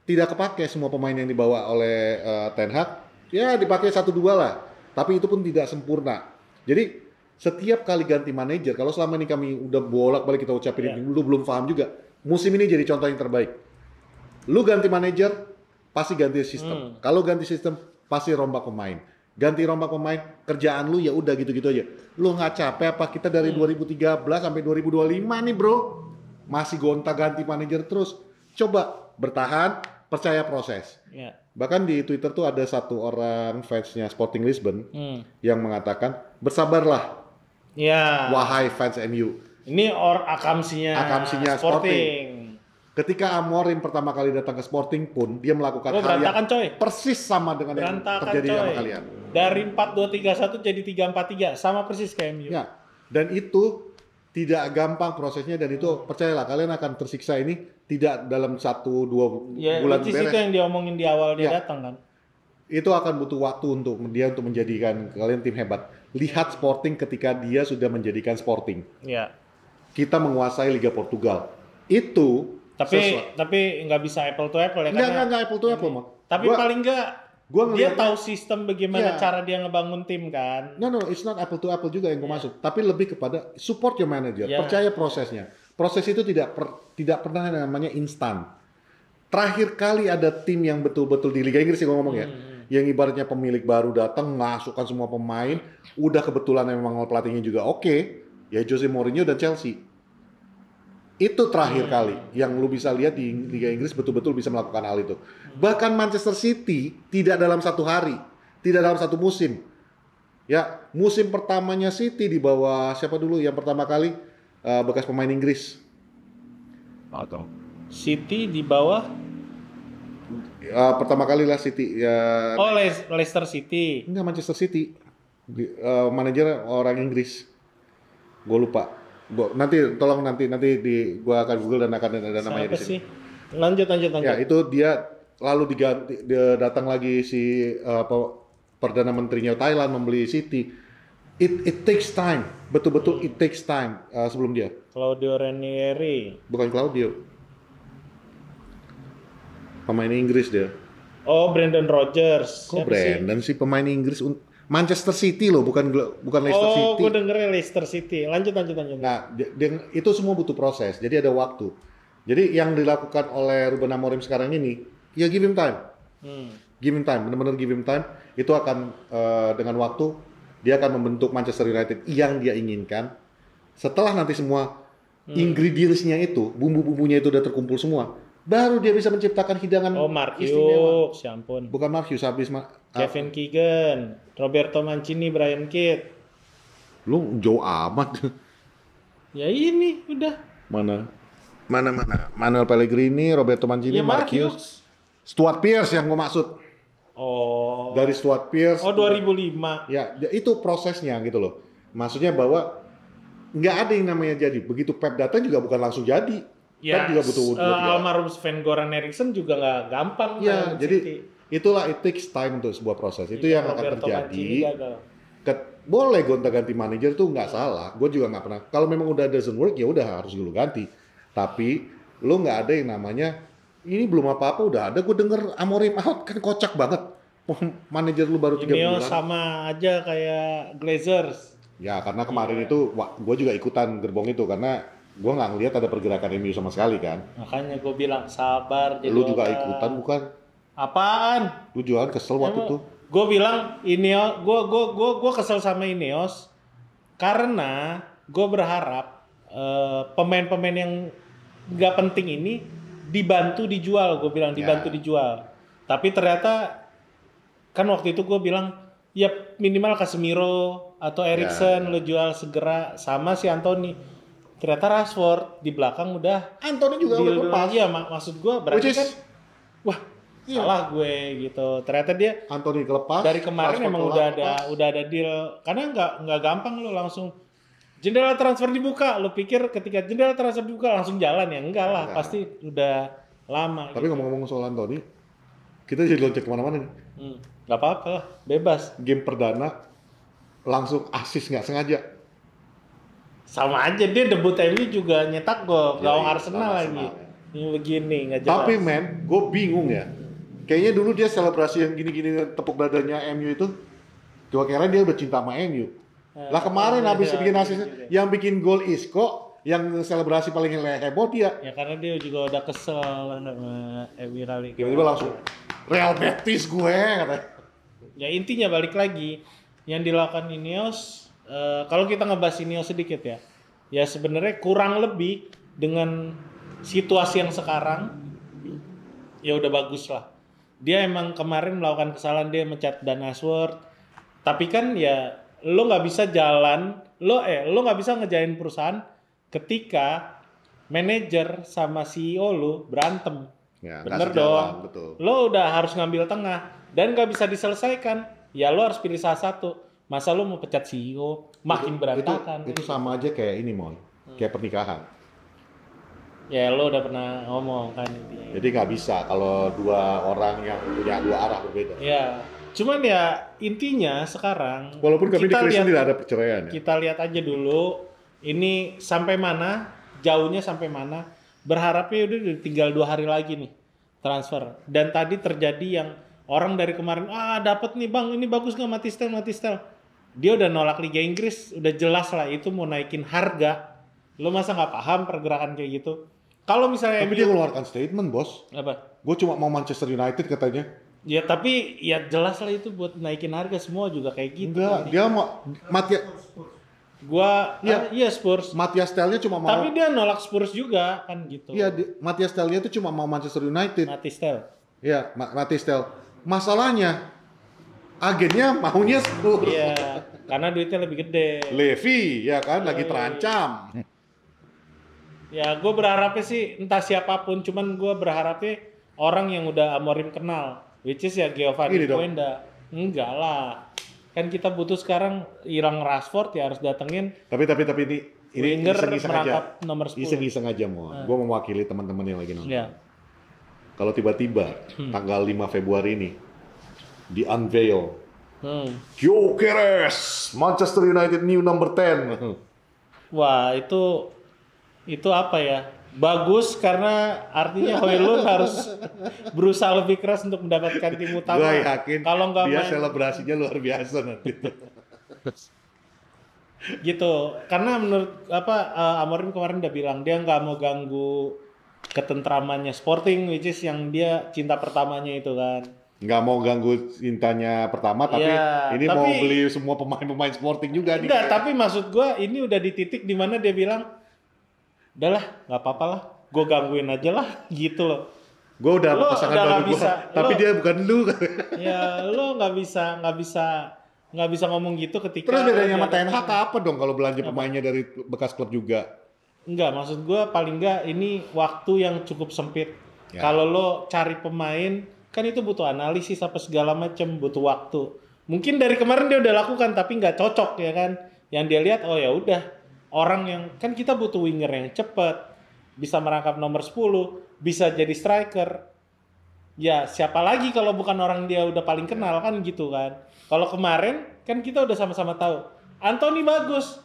tidak kepake semua pemain yang dibawa oleh Ten Hag, ya dipakai 1-2 lah. Tapi itu pun tidak sempurna. Jadi setiap kali ganti manajer, kalau selama ini kami udah bolak-balik kita ucapin, lu belum paham juga, musim ini jadi contoh yang terbaik. Lu ganti manajer, pasti ganti sistem. Kalau ganti sistem, pasti rombak pemain. Ganti rombak pemain, kerjaan lu ya udah gitu-gitu aja. Lu nggak capek apa kita dari 2013 sampai 2025 nih bro, masih gonta-ganti manajer terus. Coba bertahan, percaya proses. Ya. Bahkan di Twitter tuh ada satu orang fansnya Sporting Lisbon yang mengatakan, bersabarlah, Ya. wahai fans MU. Ini akamsinya Sporting. Ketika Amorim pertama kali datang ke Sporting pun, dia melakukan hal yang berantakan coy. persis sama dengan yang Berantakan terjadi coy. sama kalian. Dari 4-2-3-1 jadi 3-4-3, sama persis kayak MU. Ya, dan itu tidak gampang prosesnya, dan itu percayalah kalian akan tersiksa ini tidak dalam 1-2 Ya, bulan which is itu beres. yang diomongin di awal dia Ya. datang kan. Itu akan butuh waktu untuk menjadikan kalian tim hebat. Lihat Sporting ketika dia sudah menjadikan Sporting. Ya. Kita menguasai Liga Portugal. Itu Tapi nggak bisa apple to apple ya karena Enggak apple to apple, Mak. tapi paling nggak gua dia ngeliatnya- tahu sistem bagaimana Iya. cara dia ngebangun tim kan. No, it's not apple to apple juga yang gue maksud. Tapi lebih kepada support your manager, Yeah. percaya prosesnya. Proses itu tidak pernah namanya instan. Terakhir kali ada tim yang betul-betul di Liga Inggris sih gue ngomong ya, yang ibaratnya pemilik baru datang masukkan semua pemain, udah kebetulan memang pelatihnya juga oke, ya Jose Mourinho dan Chelsea. Itu terakhir kali yang lu bisa lihat di Liga Inggris betul-betul bisa melakukan hal itu. Bahkan Manchester City tidak dalam satu hari, tidak dalam satu musim. Ya, musim pertamanya City di bawah siapa dulu yang pertama kali bekas pemain Inggris? City di bawah Pertama kali lah City ya. Leicester City. Enggak, Manchester City. Manajer orang Inggris. Gue lupa. Nanti gua akan Google dan akan ada namanya Siapa di sini. sih? Lanjut. Ya, itu dia lalu dia datang lagi si Perdana Menterinya Thailand membeli City. It takes time. Betul-betul it takes time sebelum dia. Claudio Ranieri. Bukan Claudio. Pemain Inggris dia. Oh, Brendan Rodgers. Kok Siapa sih? Brandon sih pemain Inggris? Manchester City loh, bukan Leicester Oh, City. gue dengernya Leicester City. Lanjut. Nah, itu semua butuh proses. Jadi ada waktu. Jadi yang dilakukan oleh Ruben Amorim sekarang ini, ya give him time. Give him time, benar-benar give him time. Itu akan dengan waktu dia akan membentuk Manchester United yang dia inginkan. Setelah nanti semua ingredients-nya itu, bumbu-bumbunya itu udah terkumpul semua, baru dia bisa menciptakan hidangan Mark istimewa. Hughes, ya ampun. Bukan Mark Hughes, habis Kevin Keegan, Roberto Mancini, Brian Kidd. Lu jauh amat. Ya ini udah. Mana? Manuel Pellegrini, Roberto Mancini, Ya Mark Hughes, Stuart Pearce yang gue maksud. Oh. Dari Stuart Pearce. Oh 2005. Ya, itu prosesnya gitu loh. Maksudnya bahwa nggak ada yang namanya jadi. Begitu Pep datang juga bukan langsung jadi. Ya, Pep juga butuh almarhum Sven-Goran Eriksson juga nggak gampang. Ya, jadi itulah it takes time untuk sebuah proses. Itu yang akan terjadi. Boleh gonta-ganti manajer tuh nggak salah. Gue juga nggak pernah. Kalau memang udah doesn't work ya udah harus dulu ganti. Tapi lo nggak ada yang namanya ini belum apa-apa udah ada. Gue denger Amorim out kan kocak banget. Manajer lu baru 3 bulan. Sama aja kayak Glazers. Ya karena kemarin itu gue juga ikutan gerbong itu karena gue nggak ngelihat ada pergerakan MU sama sekali kan. Makanya gue bilang sabar. Lu juga ikutan bukan? Apaan? Lu juga kesel waktu itu. Gue bilang Ineos, gue kesel sama Ineos karena gue berharap pemain-pemain yang nggak penting ini dibantu dijual. Gue bilang dibantu dijual. Tapi ternyata kan waktu itu gue bilang ya minimal Casemiro atau Eriksen lo jual segera sama si Anthony. Ternyata Rashford di belakang udah Anthony juga udah lepas. Iya maksud gue berarti kan wah salah gue gitu. Ternyata dia Anthony kelepas. Dari kemarin emang udah ada deal karena nggak gampang lo langsung jendela transfer dibuka. Lo pikir ketika jendela transfer dibuka langsung jalan ya? Enggak lah, pasti udah lama. Tapi ngomong-ngomong soal Anthony, kita jadi loncat kemana-mana nih. Gak apa-apa lah, bebas. Game perdana langsung assist nggak sengaja. Sama aja dia debut MU juga nyetak gol gawang Arsenal lagi. Ini begini nggak jelas. Tapi men, gue bingung ya. Kayaknya dulu dia selebrasi yang gini-gini tepuk dadanya MU itu, gue kira dia udah cinta sama MU. Lah kemarin habis bikin assist, yang bikin gol Isco, yang selebrasi paling heboh dia. Ya karena dia juga udah kesel sama MU kali. Tiba-tiba langsung Real Betis gue katanya. Ya intinya balik lagi yang dilakukan Ineos, kalau kita ngebahas Ineos sedikit ya, ya sebenarnya kurang lebih dengan situasi yang sekarang, ya udah bagus lah. Dia emang kemarin melakukan kesalahan dia mencat Dan Ashworth, tapi kan ya lo nggak bisa jalan, lo nggak bisa ngejain perusahaan ketika manajer sama CEO lo berantem. Ya, bener dong. Betul. Lo udah harus ngambil tengah dan nggak bisa diselesaikan. Ya lo harus pilih salah satu. Masa lo mau pecat CEO makin berantakan. Itu sama aja kayak ini Mon, kayak pernikahan. Ya lo udah pernah ngomong kan intinya. Jadi nggak bisa kalau dua orang yang punya dua arah berbeda. Ya, cuman ya intinya sekarang. Walaupun kami di Kristen tidak ada perceraian ya. Kita lihat aja dulu ini sampai mana, jauhnya sampai mana. Berharapnya udah tinggal 2 hari lagi nih transfer. Dan tadi terjadi yang orang dari kemarin dapat nih bang, ini bagus nggak Matistel. Dia udah nolak Liga Inggris, udah jelas lah itu mau naikin harga. Lo masa nggak paham pergerakan kayak gitu? Kalau misalnya tapi dia mengeluarkan statement bos. Apa? Gue cuma mau Manchester United katanya. Ya tapi ya jelas lah itu buat naikin harga semua juga kayak gitu. Enggak, dia mau Spurs. Matias Telnya cuma mau. Tapi dia nolak Spurs juga kan gitu. Iya, Matias Telnya itu cuma mau Manchester United. Matistel. Iya, Matias Tel. Masalahnya agennya maunya Spurs. Iya, karena duitnya lebih gede. Levy, ya kan, lagi terancam. Ya, gue berharapnya sih entah siapapun, cuman gue berharapnya orang yang udah Amorim kenal, which is ya Giovanni Coenda. Enggak lah, kan kita butuh sekarang hilang Rashford ya harus datengin. Tapi ini winger iseng-iseng merangkap aja. nomor 10. Iseng-iseng aja mau. Gue mewakili teman-teman yang lagi nonton. Ya. Kalau tiba-tiba tanggal 5 Februari ini di unveil Gyökeres, Manchester United new number 10. Wah, itu apa ya? Bagus karena artinya Højlund harus berusaha lebih keras untuk mendapatkan tim utama. Gue yakin kalau nggak dia main selebrasinya luar biasa nanti. Gitu. Karena menurut Amorim kemarin udah bilang dia nggak mau ganggu ketentramannya Sporting, which is yang dia cinta pertamanya itu kan. nggak mau ganggu Intanya pertama, tapi Ya, ini mau beli semua pemain-pemain Sporting juga nih. Enggak, tapi maksud gua ini udah di titik di mana dia bilang, udahlah, nggak apa-apa lah, gue gangguin aja lah, gitu loh. Gue udah Lo pasangan udah baru nggak gue, bisa, tapi dia bukan lu. Ya, lo nggak bisa ngomong gitu ketika. Terus bedanya sama Ten Hag apa dong kalau belanja pemainnya dari bekas klub juga? Enggak, maksud gue paling enggak ini waktu yang cukup sempit. Ya. Kalau lo cari pemain, kan itu butuh analisis apa segala macam, butuh waktu. Mungkin dari kemarin dia udah lakukan tapi nggak cocok ya kan. Yang dia lihat, oh ya udah, orang yang kan kita butuh winger yang cepat, bisa merangkap nomor 10, bisa jadi striker. Ya siapa lagi kalau bukan orang dia udah paling kenal kan gitu kan. Kalau kemarin kan kita udah sama-sama tahu, Anthony bagus.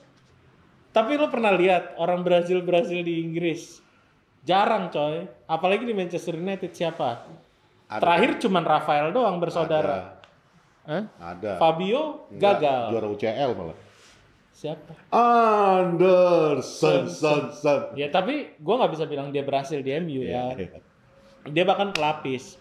Tapi lo pernah lihat orang Brazil di Inggris? Jarang coy. Apalagi di Manchester United siapa? Ada. Terakhir cuman Rafael doang bersaudara. Ada. Fabio Enggak, gagal. juara UCL malah. Siapa? Anderson. Ya tapi gue nggak bisa bilang dia berhasil di MU ya. Dia bahkan pelapis.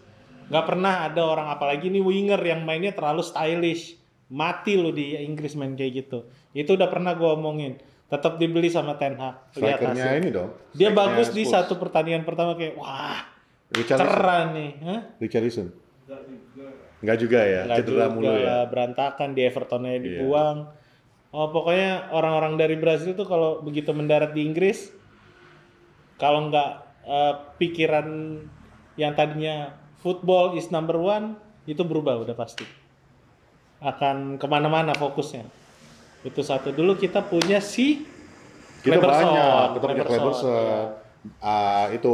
Nggak pernah ada orang, apalagi nih winger yang mainnya terlalu stylish. Mati lo di Inggris main kayak gitu. Itu udah pernah gue omongin. Tetap dibeli sama Ten Hag. Lihat Strikernya hasil. ini dong. Dia Strikernya bagus di Spurs. satu pertandingan pertama kayak wah Richarlison. cerah nih. Hah? Richarlison. Enggak juga ya, Nggak cedera juga mulu ya. lah, berantakan di Evertonnya dibuang. Oh pokoknya orang-orang dari Brazil tuh kalau begitu mendarat di Inggris, kalau nggak pikiran yang tadinya football is number one, itu berubah udah pasti. Akan kemana-mana fokusnya. Itu satu. Dulu kita punya si Kita Kleberson. banyak, kita punya Kleberson, Kleberson. Itu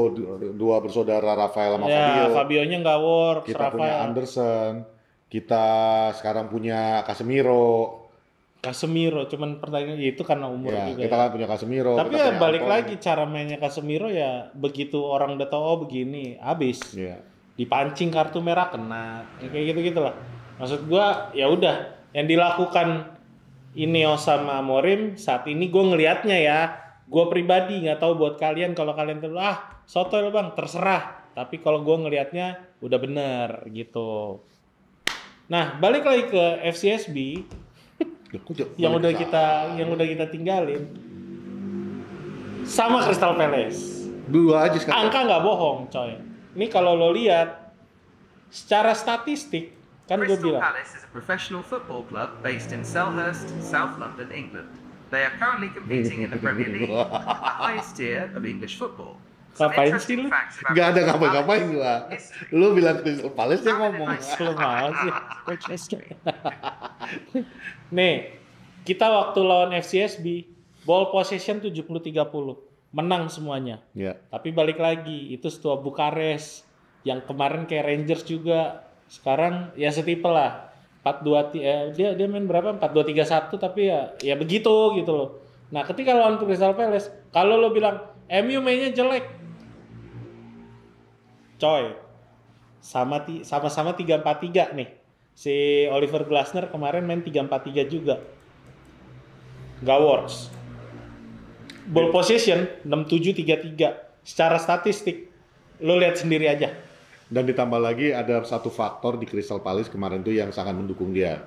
dua bersaudara Rafael sama ya, Fabio. Fabionya nggak work. Kita punya Anderson. Kita sekarang punya Casemiro. Cuman pertanyaan itu karena umur Ya, juga. kita kan punya Casemiro. Tapi kita ya punya balik Anthony. lagi cara mainnya Casemiro ya begitu orang udah tahu oh begini, habis. Iya. Dipancing kartu merah kena. Ya, kayak gitu-gitulah. Maksud gua ya udah yang dilakukan Ineos sama Amorim saat ini gue ngelihatnya ya, gue pribadi nggak tahu buat kalian, kalau kalian tuh sotoy lo bang, terserah. Tapi kalau gue ngelihatnya udah bener gitu. Nah balik lagi ke FCSB yang udah kita tinggalin sama Crystal Palace. Dua aja sekarang. Angka nggak bohong coy. Ini kalau lo lihat secara statistik kan gue Crystal bilang. Palace is a professional football club based in Selhurst, South London, England. They are currently competing in the Premier League, the highest tier of English football. Some Ngapain interesting sih lu? facts about Gak ada Crystal ngapain-ngapain Palace. gua. History. Lu bilang Crystal Palace dia ngomong. Lu mau sih. Nih, kita waktu lawan FCSB, ball possession 70-30. Menang semuanya. Ya. Tapi balik lagi, itu setua Bukares. Yang kemarin kayak Rangers juga. Sekarang ya setipe lah. 4-2 dia main berapa? 4-2-3-1 tapi ya begitu gitu loh. Nah, ketika lawan Crystal Palace, kalau lo bilang MU mainnya jelek. Coy. Sama-sama 3-4-3 nih. Si Oliver Glasner kemarin main 3-4-3 juga. Gak works. Ball possession 67-33. Secara statistik lo lihat sendiri aja. Dan ditambah lagi ada satu faktor di Crystal Palace kemarin tuh yang sangat mendukung dia.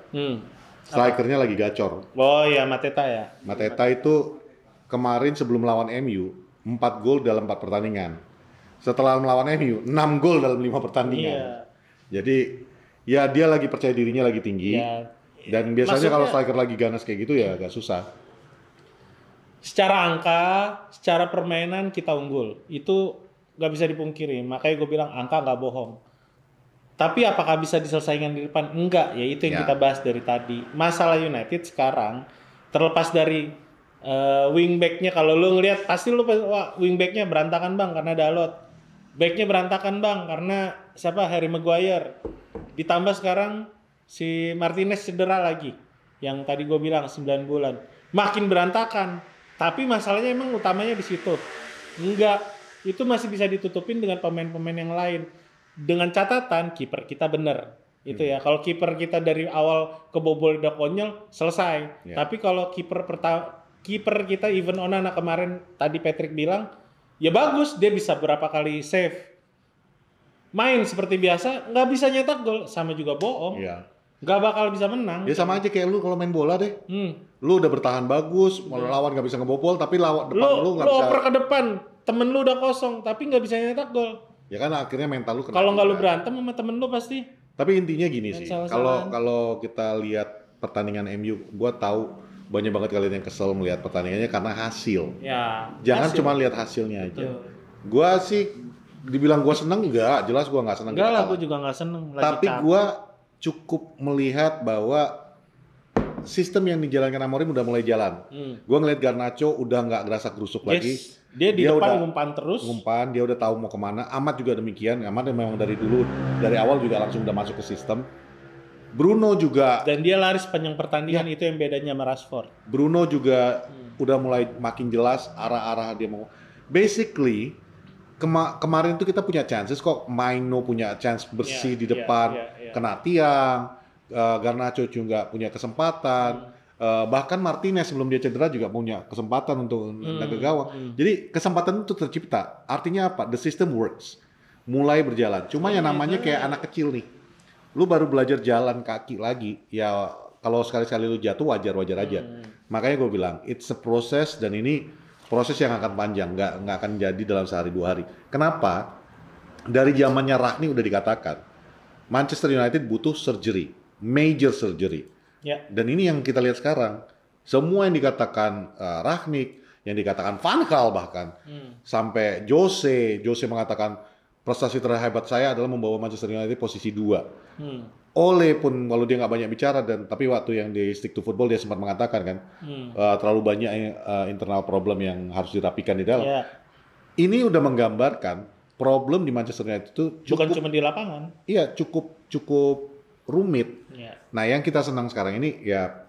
Strikernya lagi gacor. Oh iya, Mateta ya. Mateta itu kemarin sebelum lawan MU 4 gol dalam 4 pertandingan. Setelah melawan MU 6 gol dalam 5 pertandingan. Iya. Jadi ya dia lagi percaya dirinya lagi tinggi. Iya. Dan biasanya Maksudnya- kalau striker lagi ganas kayak gitu ya agak susah. Secara angka, secara permainan kita unggul. Itu nggak bisa dipungkiri. Makanya gue bilang angka nggak bohong. Tapi apakah bisa diselesaikan di depan? Enggak. Ya itu yang Ya. kita bahas dari tadi. Masalah United sekarang terlepas dari wingbacknya. Kalau lu ngelihat pasti lu wah wingbacknya berantakan bang karena Dalot. Backnya berantakan bang karena siapa Harry Maguire. Ditambah sekarang si Martinez cedera lagi. Yang tadi gue bilang 9 bulan. Makin berantakan. Tapi masalahnya emang utamanya di situ. Enggak. Itu masih bisa ditutupin dengan pemain-pemain yang lain. Dengan catatan kiper kita bener. Itu ya. Kalau kiper kita dari awal kebobol udah konyol, selesai. Ya. Tapi kalau kiper kita even Onana kemarin tadi Patrick bilang, ya bagus dia bisa berapa kali save. main seperti biasa, nggak bisa nyetak gol, sama juga bohong. Iya. Nggak bakal bisa menang. Ya sama aja kayak lu kalau main bola deh. Lu udah bertahan bagus, lawan nggak bisa ngebobol, tapi lawan depan lu nggak Lu bisa. oper ke depan, temen lu udah kosong, tapi nggak bisa nyetak gol. Ya kan akhirnya mental lu kena. Kalau nggak lu juga. berantem sama temen lu pasti. Tapi intinya gini sih, salah-salahan. kalau kita lihat pertandingan MU, gua tahu banyak banget kalian yang kesel melihat pertandingannya karena hasil. Ya. Jangan hasil. cuma lihat hasilnya aja. Betul. Gua sih dibilang gua seneng enggak, jelas gua nggak seneng. Enggak kita lah, kalah. gue juga nggak seneng. Lagi Tapi capek. gua cukup melihat bahwa sistem yang dijalankan Amorim udah mulai jalan. Gua ngeliat Garnacho udah nggak gerasa gerusuk lagi. Dia di depan udah ngumpan terus. ngumpan, dia udah tahu mau kemana. Amat juga demikian. Amat memang dari dulu, dari awal juga langsung udah masuk ke sistem. Bruno juga Dan dia lari sepanjang pertandingan, itu yang bedanya sama Rashford. Bruno juga udah mulai makin jelas arah-arah dia mau. Basically kemarin itu kita punya chances kok. Maino punya chance bersih di depan, kena tiang. Garnacho juga punya kesempatan. Bahkan Martinez sebelum dia cedera juga punya kesempatan untuk nendang ke gawang. Jadi kesempatan itu tercipta. Artinya apa? The system works. Mulai berjalan. Cuma yang namanya kayak anak kecil nih. Lu baru belajar jalan kaki lagi, ya kalau sekali-sekali lu jatuh wajar-wajar aja. Makanya gue bilang, it's a process dan ini proses yang akan panjang, nggak akan jadi dalam sehari 2 hari. Kenapa? Dari zamannya Ragnik udah dikatakan, Manchester United butuh surgery, major surgery. Ya. Dan ini yang kita lihat sekarang, semua yang dikatakan Ragnik, yang dikatakan Van Gaal bahkan, sampai Jose mengatakan prestasi terhebat saya adalah membawa Manchester United posisi 2. Ole pun walau dia nggak banyak bicara tapi waktu yang di Stick to Football dia sempat mengatakan kan terlalu banyak internal problem yang harus dirapikan di dalam. Ya. Ini udah menggambarkan problem di Manchester United itu Bukan cuma di lapangan. iya cukup rumit. Ya. Nah yang kita senang sekarang ini ya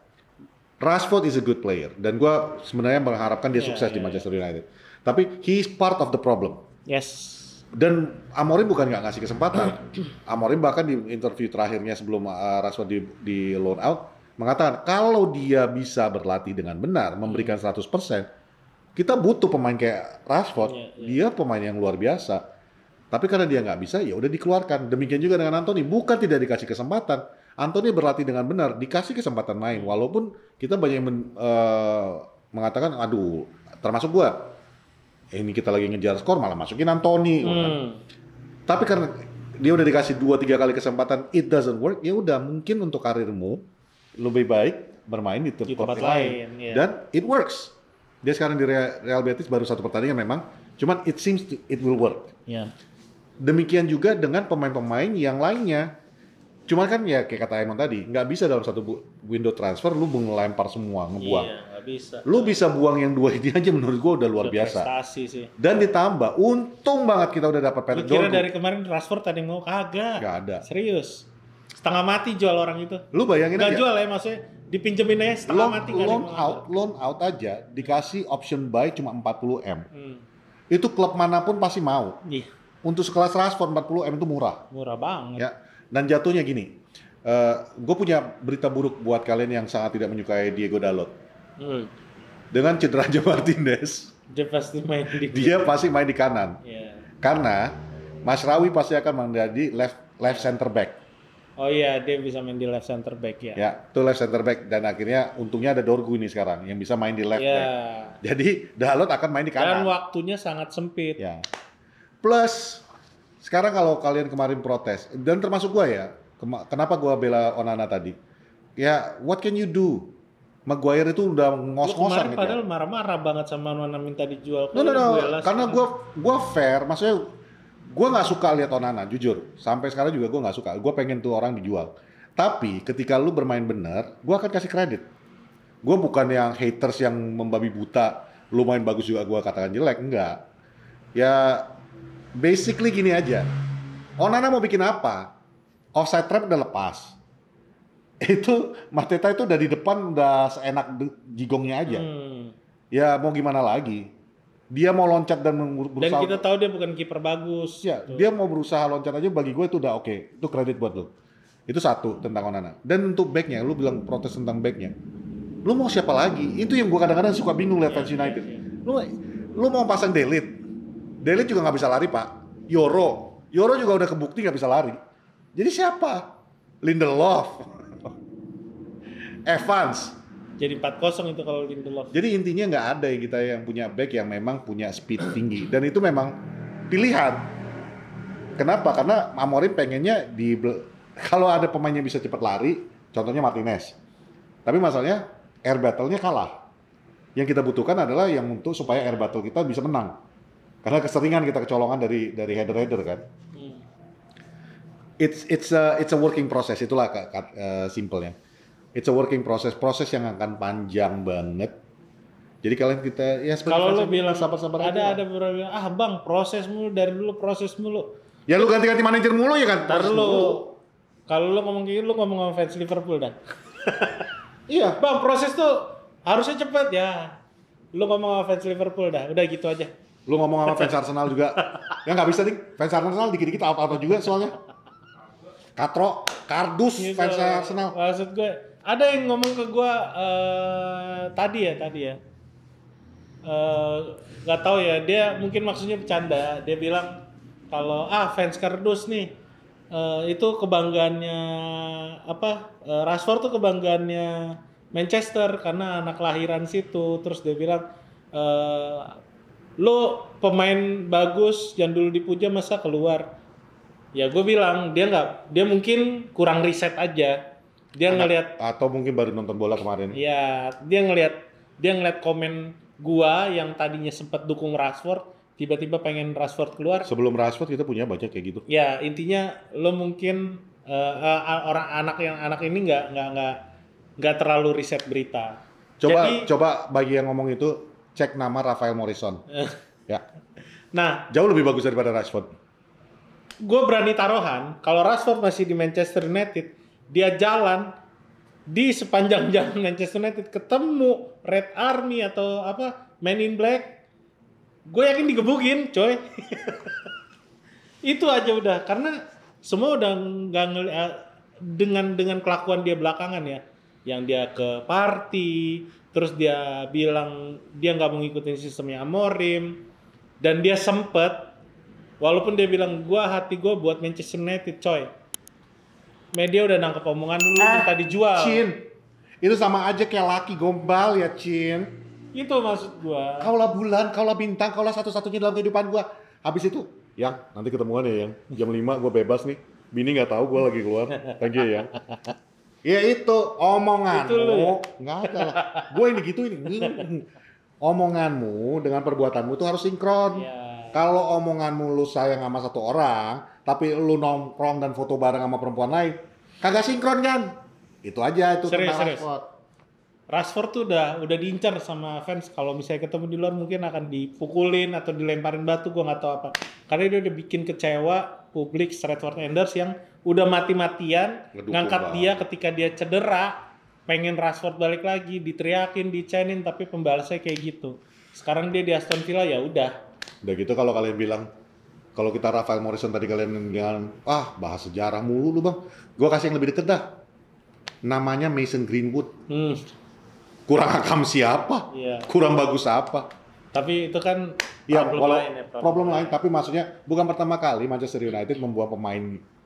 Rashford is a good player dan gua sebenarnya mengharapkan dia sukses di Manchester United. Tapi he is part of the problem. Yes. Dan Amorim bukan nggak ngasih kesempatan. Amorim bahkan di interview terakhirnya sebelum Rashford di loan out mengatakan kalau dia bisa berlatih dengan benar, memberikan 100%, kita butuh pemain kayak Rashford. Dia pemain yang luar biasa. Tapi karena dia nggak bisa, ya udah dikeluarkan. Demikian juga dengan Anthony, bukan tidak dikasih kesempatan. Anthony berlatih dengan benar, dikasih kesempatan main. Walaupun kita banyak yang mengatakan, aduh, termasuk gua. Ini kita lagi ngejar skor malah masukin Anthony. Tapi karena dia udah dikasih 2-3 kali kesempatan, it doesn't work. Ya udah, mungkin untuk karirmu lebih baik bermain di tempat lain. Dan it works. Dia sekarang di Real Betis baru 1 pertandingan memang, cuman it seems it will work. Ya. Demikian juga dengan pemain-pemain yang lainnya. Cuman kan ya kayak kata Emon tadi, nggak bisa dalam satu window transfer lu ngelempar semua, ngebuang. Iya, nggak bisa. Lu bisa buang yang 2 ini aja menurut gua udah luar biasa. Prestasi sih. Dan ditambah, untung banget kita udah dapat Lu Pedro. kira dari kemarin Rashford tadi mau kagak? Nggak ada. Serius. Setengah mati jual orang itu. Lu bayangin Nggak aja. jual ya maksudnya, dipinjemin aja setengah mati nggak Loan out aja dikasih option buy cuma 40M. Itu klub manapun pasti mau. Iya, Untuk sekelas Rashford 40M itu murah. murah banget. Ya. Dan jatuhnya gini. Gue punya berita buruk buat kalian yang sangat tidak menyukai Diego Dalot. Dengan cederanya Martinez, Dia pasti main di dia pasti main di kanan. Iya. Karena Masraoui pasti akan menjadi left center back. Oh iya, dia bisa main di left center back ya. Ya, itu left center back dan akhirnya untungnya ada Dorgu ini sekarang yang bisa main di left Iya. back. Jadi Dalot akan main di Dan kanan. waktunya sangat sempit. Ya. Plus sekarang kalau kalian kemarin protes dan termasuk gua ya, kenapa gua bela Onana tadi? Ya, what can you do? Maguire itu udah Lu ngos-ngosan kemarin padahal marah-marah banget sama Onana minta dijual. No, Duelas karena kan. gua fair, maksudnya gua nggak suka lihat Onana, jujur. Sampai sekarang juga gua nggak suka. Gua pengen tuh orang dijual. Tapi ketika lu bermain bener, gua akan kasih kredit. Gua bukan yang haters yang membabi buta. Lu main bagus juga gua katakan jelek, enggak. Ya basically gini aja. Onana mau bikin apa? Offside trap udah lepas. Itu Mateta itu udah di depan udah seenak jigongnya aja. Ya mau gimana lagi? Dia mau loncat dan berusaha. Dan kita tahu dia bukan kiper bagus. Ya, dia mau berusaha loncat aja bagi gue itu udah oke. Itu kredit buat lu. Itu satu tentang Onana. Dan untuk backnya, lu bilang protes tentang backnya. Lu mau siapa lagi? Itu yang gue kadang-kadang suka bingung lihat fans United. Lu mau pasang Delete juga nggak bisa lari pak. Yoro Yoro juga udah kebukti nggak bisa lari. Jadi siapa? Lindelof, Evans. Jadi 4-0 itu kalau Lindelof. Jadi intinya nggak ada yang kita yang punya back yang memang punya speed tinggi dan itu memang pilihan. Kenapa? Karena Amorim pengennya kalau ada pemainnya bisa cepat lari, contohnya Martinez. Tapi masalahnya air battle-nya kalah. Yang kita butuhkan adalah yang untuk supaya air battle kita bisa menang. Karena keseringan kita kecolongan dari header-header kan. It's a working process, itulah simpelnya. It's a working proses yang akan panjang banget. Jadi kalian kita ya kalau lo bilang sabar-sabar aja. Ada beberapa bilang, bang proses mulu. Ya lu ganti-ganti manajer mulu ya kan? Ntar lu kalau lu ngomong gitu lu ngomong sama fans Liverpool dan. Iya, bang proses tuh harusnya cepet ya. Lu ngomong sama fans Liverpool dah, udah gitu aja. Lu ngomong sama fans Arsenal juga. Ya nggak bisa nih, fans Arsenal dikit-dikit apa-apa juga soalnya. Kardus Gitu, fans Arsenal. Maksud gue, ada yang ngomong ke gue tadi ya. Gak tahu ya, dia mungkin maksudnya bercanda. Dia bilang kalau fans kardus nih itu kebanggaannya Rashford tuh kebanggaannya Manchester karena anak kelahiran situ. Terus dia bilang lo pemain bagus yang dulu dipuja masa keluar. Ya gue bilang dia mungkin kurang riset aja. Dia ngelihat atau mungkin baru nonton bola kemarin. Iya, dia ngelihat komen gua yang tadinya sempat dukung Rashford, tiba-tiba pengen Rashford keluar. Sebelum Rashford kita punya banyak kayak gitu. Ya, intinya lo mungkin anak ini nggak terlalu riset berita. Coba bagi yang ngomong itu cek nama Rafael Morrison. Ya. Nah, jauh lebih bagus daripada Rashford. Gue berani taruhan kalau Rashford masih di Manchester United, dia jalan di sepanjang jalan Manchester United ketemu Red Army atau Men in Black, gue yakin digebukin, coy. Itu aja udah, karena semua udah nggak dengan kelakuan dia belakangan ya, yang dia ke party, terus dia bilang dia nggak mau ngikutin sistemnya Amorim, dan dia sempet, walaupun dia bilang hati gue buat Manchester United, coy. Media udah nangkep omongan dulu minta dijual. Cin, itu sama aja kayak laki gombal ya, Cin. Itu maksud gua. Kaulah bulan, kaulah bintang, kaulah satu-satunya dalam kehidupan gua. Habis itu, yang nanti ketemuan ya, yang jam 5 gua bebas nih. Bini nggak tahu gua lagi keluar. Thank you ya. Ya itu omonganmu, nggak ada lah. Gua yang digituin. Omonganmu dengan perbuatanmu itu harus sinkron. Ya. Kalau omonganmu lu sayang sama satu orang, tapi lu nongkrong dan foto bareng sama perempuan lain, kagak sinkron kan? Itu aja itu tentang Rashford. Rashford tuh udah diincar sama fans, kalau misalnya ketemu di luar mungkin akan dipukulin atau dilemparin batu, gua nggak tahu apa. Karena dia udah bikin kecewa publik Stretford Enders yang udah mati-matian ngangkat dia ketika dia cedera, pengen Rashford balik lagi, diteriakin, dicenin, tapi pembalasnya kayak gitu. Sekarang dia di Aston Villa, ya udah. Udah gitu kalau kalian bilang, kalau kita Rafael Morrison tadi kalian bilang, bahas sejarah mulu lu bang. Gua kasih yang lebih deket dah. Namanya Mason Greenwood. Kurang akam siapa? Iya. Kurang bagus apa? Tapi itu kan problem lain. Tapi maksudnya bukan pertama kali Manchester United membuang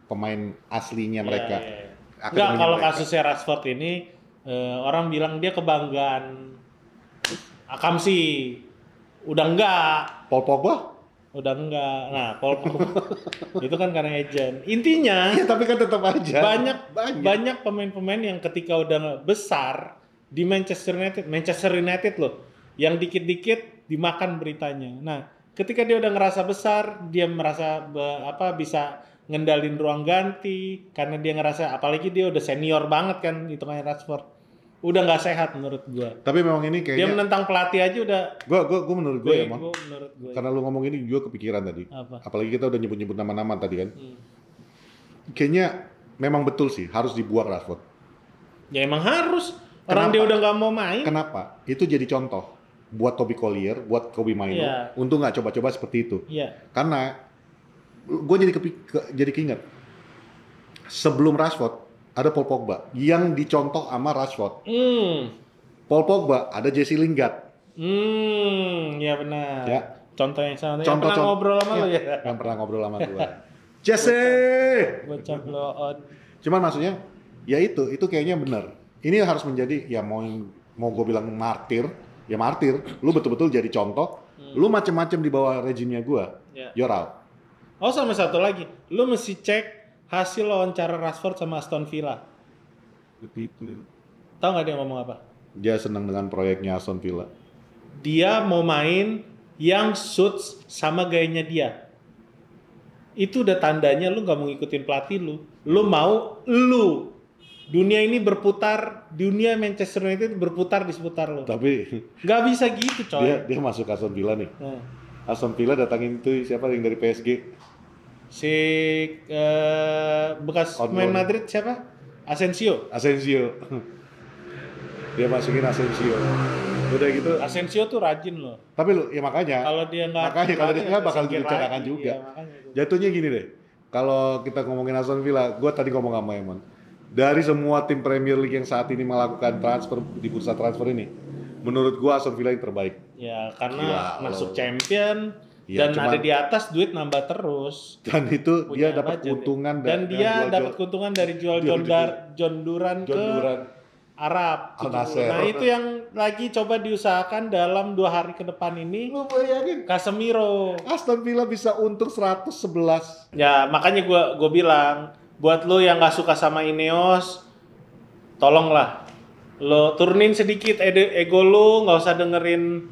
pemain aslinya mereka. Iya. Enggak, kalau kasusnya Rashford ini orang bilang dia kebanggaan. Akam sih udah enggak. Paul Pogba? Udah enggak. Nah, Paul Pogba itu kan karena agent. Intinya, ya, tapi kan tetap aja. Banyak pemain-pemain yang ketika udah besar di Manchester United loh, yang dikit-dikit dimakan beritanya. Nah, ketika dia udah ngerasa besar, dia merasa bisa ngendalin ruang ganti karena dia ngerasa, apalagi dia udah senior banget kan hitungannya Rashford. Udah nggak sehat menurut gua. Tapi memang ini kayaknya dia menentang pelatih aja udah. Gua menurut gua ya, Mang. Menurut gua. Karena lu ngomong ini gua kepikiran tadi. Apa? Apalagi kita udah nyebut-nyebut nama-nama tadi kan. Kayaknya memang betul sih harus dibuang Rashford. Ya emang harus. Orang dia udah nggak mau main. Kenapa? Itu jadi contoh buat Toby Collier, buat Kobe Mainoo. Yeah. Untuk nggak coba-coba seperti itu. Iya. Karena gue jadi keinget sebelum Rashford ada Paul Pogba yang dicontoh sama Rashford. Paul Pogba ada Jesse Lingard. Ya benar. Ya. Contoh yang sama. Yang pernah ngobrol sama lu ya. Yang pernah ngobrol sama gue. Jesse. Bocah blow on. Cuman maksudnya, ya itu kayaknya benar. Ini harus menjadi, ya mau gue bilang martir, ya martir. Lu betul-betul jadi contoh. Lu macem-macem di bawah rejimnya gue, you're out. Oh sama satu lagi, lu mesti cek hasil wawancara Rashford sama Aston Villa. Tahu nggak dia ngomong apa? Dia senang dengan proyeknya Aston Villa. Dia mau main yang suits sama gayanya dia. Itu udah tandanya lu nggak mau ngikutin pelatih lu. Lu mau dunia ini berputar, dunia Manchester United berputar di seputar lu. Tapi nggak bisa gitu coy. dia masuk Aston Villa nih. Aston Villa datangin tuh siapa yang dari PSG? Si bekas pemain Madrid siapa? Asensio. Dia masukin Asensio. Udah gitu. Asensio tuh rajin loh. Tapi lu, ya makanya. Kalau dia nggak, Kalau dia nggak bakal dibicarakan juga. Iya, Jatuhnya gini deh. Kalau kita ngomongin Aston Villa, gue tadi ngomong sama Emon. Dari semua tim Premier League yang saat ini melakukan transfer di bursa transfer ini, menurut gue Aston Villa yang terbaik. Ya karena masuk champion. Ya, Dan ada di atas duit nambah terus. Dan itu dia dapat keuntungan dapat keuntungan dari jual John Duran ke Arab. Al-Nassr. Nah itu yang lagi coba diusahakan dalam 2 hari ke depan ini. Lu bayangin Casemiro. Aston Villa bisa untung 111. Ya makanya gue bilang buat lo yang nggak suka sama Ineos, tolonglah lo turunin sedikit ego lo, nggak usah dengerin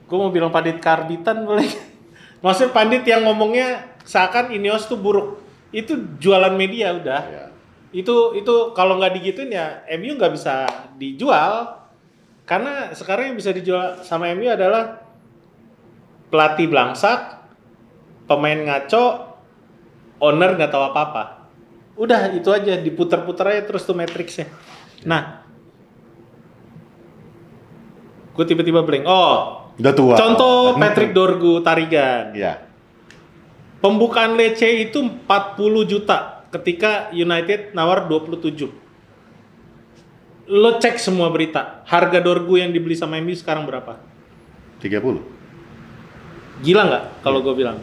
gue mau bilang pandit karbitan boleh. Maksudnya pandit yang ngomongnya seakan Ineos tuh buruk. Itu jualan media udah. Ya. Itu kalau nggak digituin ya MU nggak bisa dijual. Karena sekarang yang bisa dijual sama MU adalah pelatih belangsak, pemain ngaco, owner nggak tahu apa-apa. Udah itu aja, diputar-putar aja terus tuh matriksnya. Nah, gue tiba-tiba blank. Udah tua. Contoh Patrick Dorgu Tarigan. Iya. Pembukaan Lecce itu 40 juta ketika United nawar 27. Lo cek semua berita. Harga Dorgu yang dibeli sama MU sekarang berapa? 30. Gila nggak kalau gue bilang?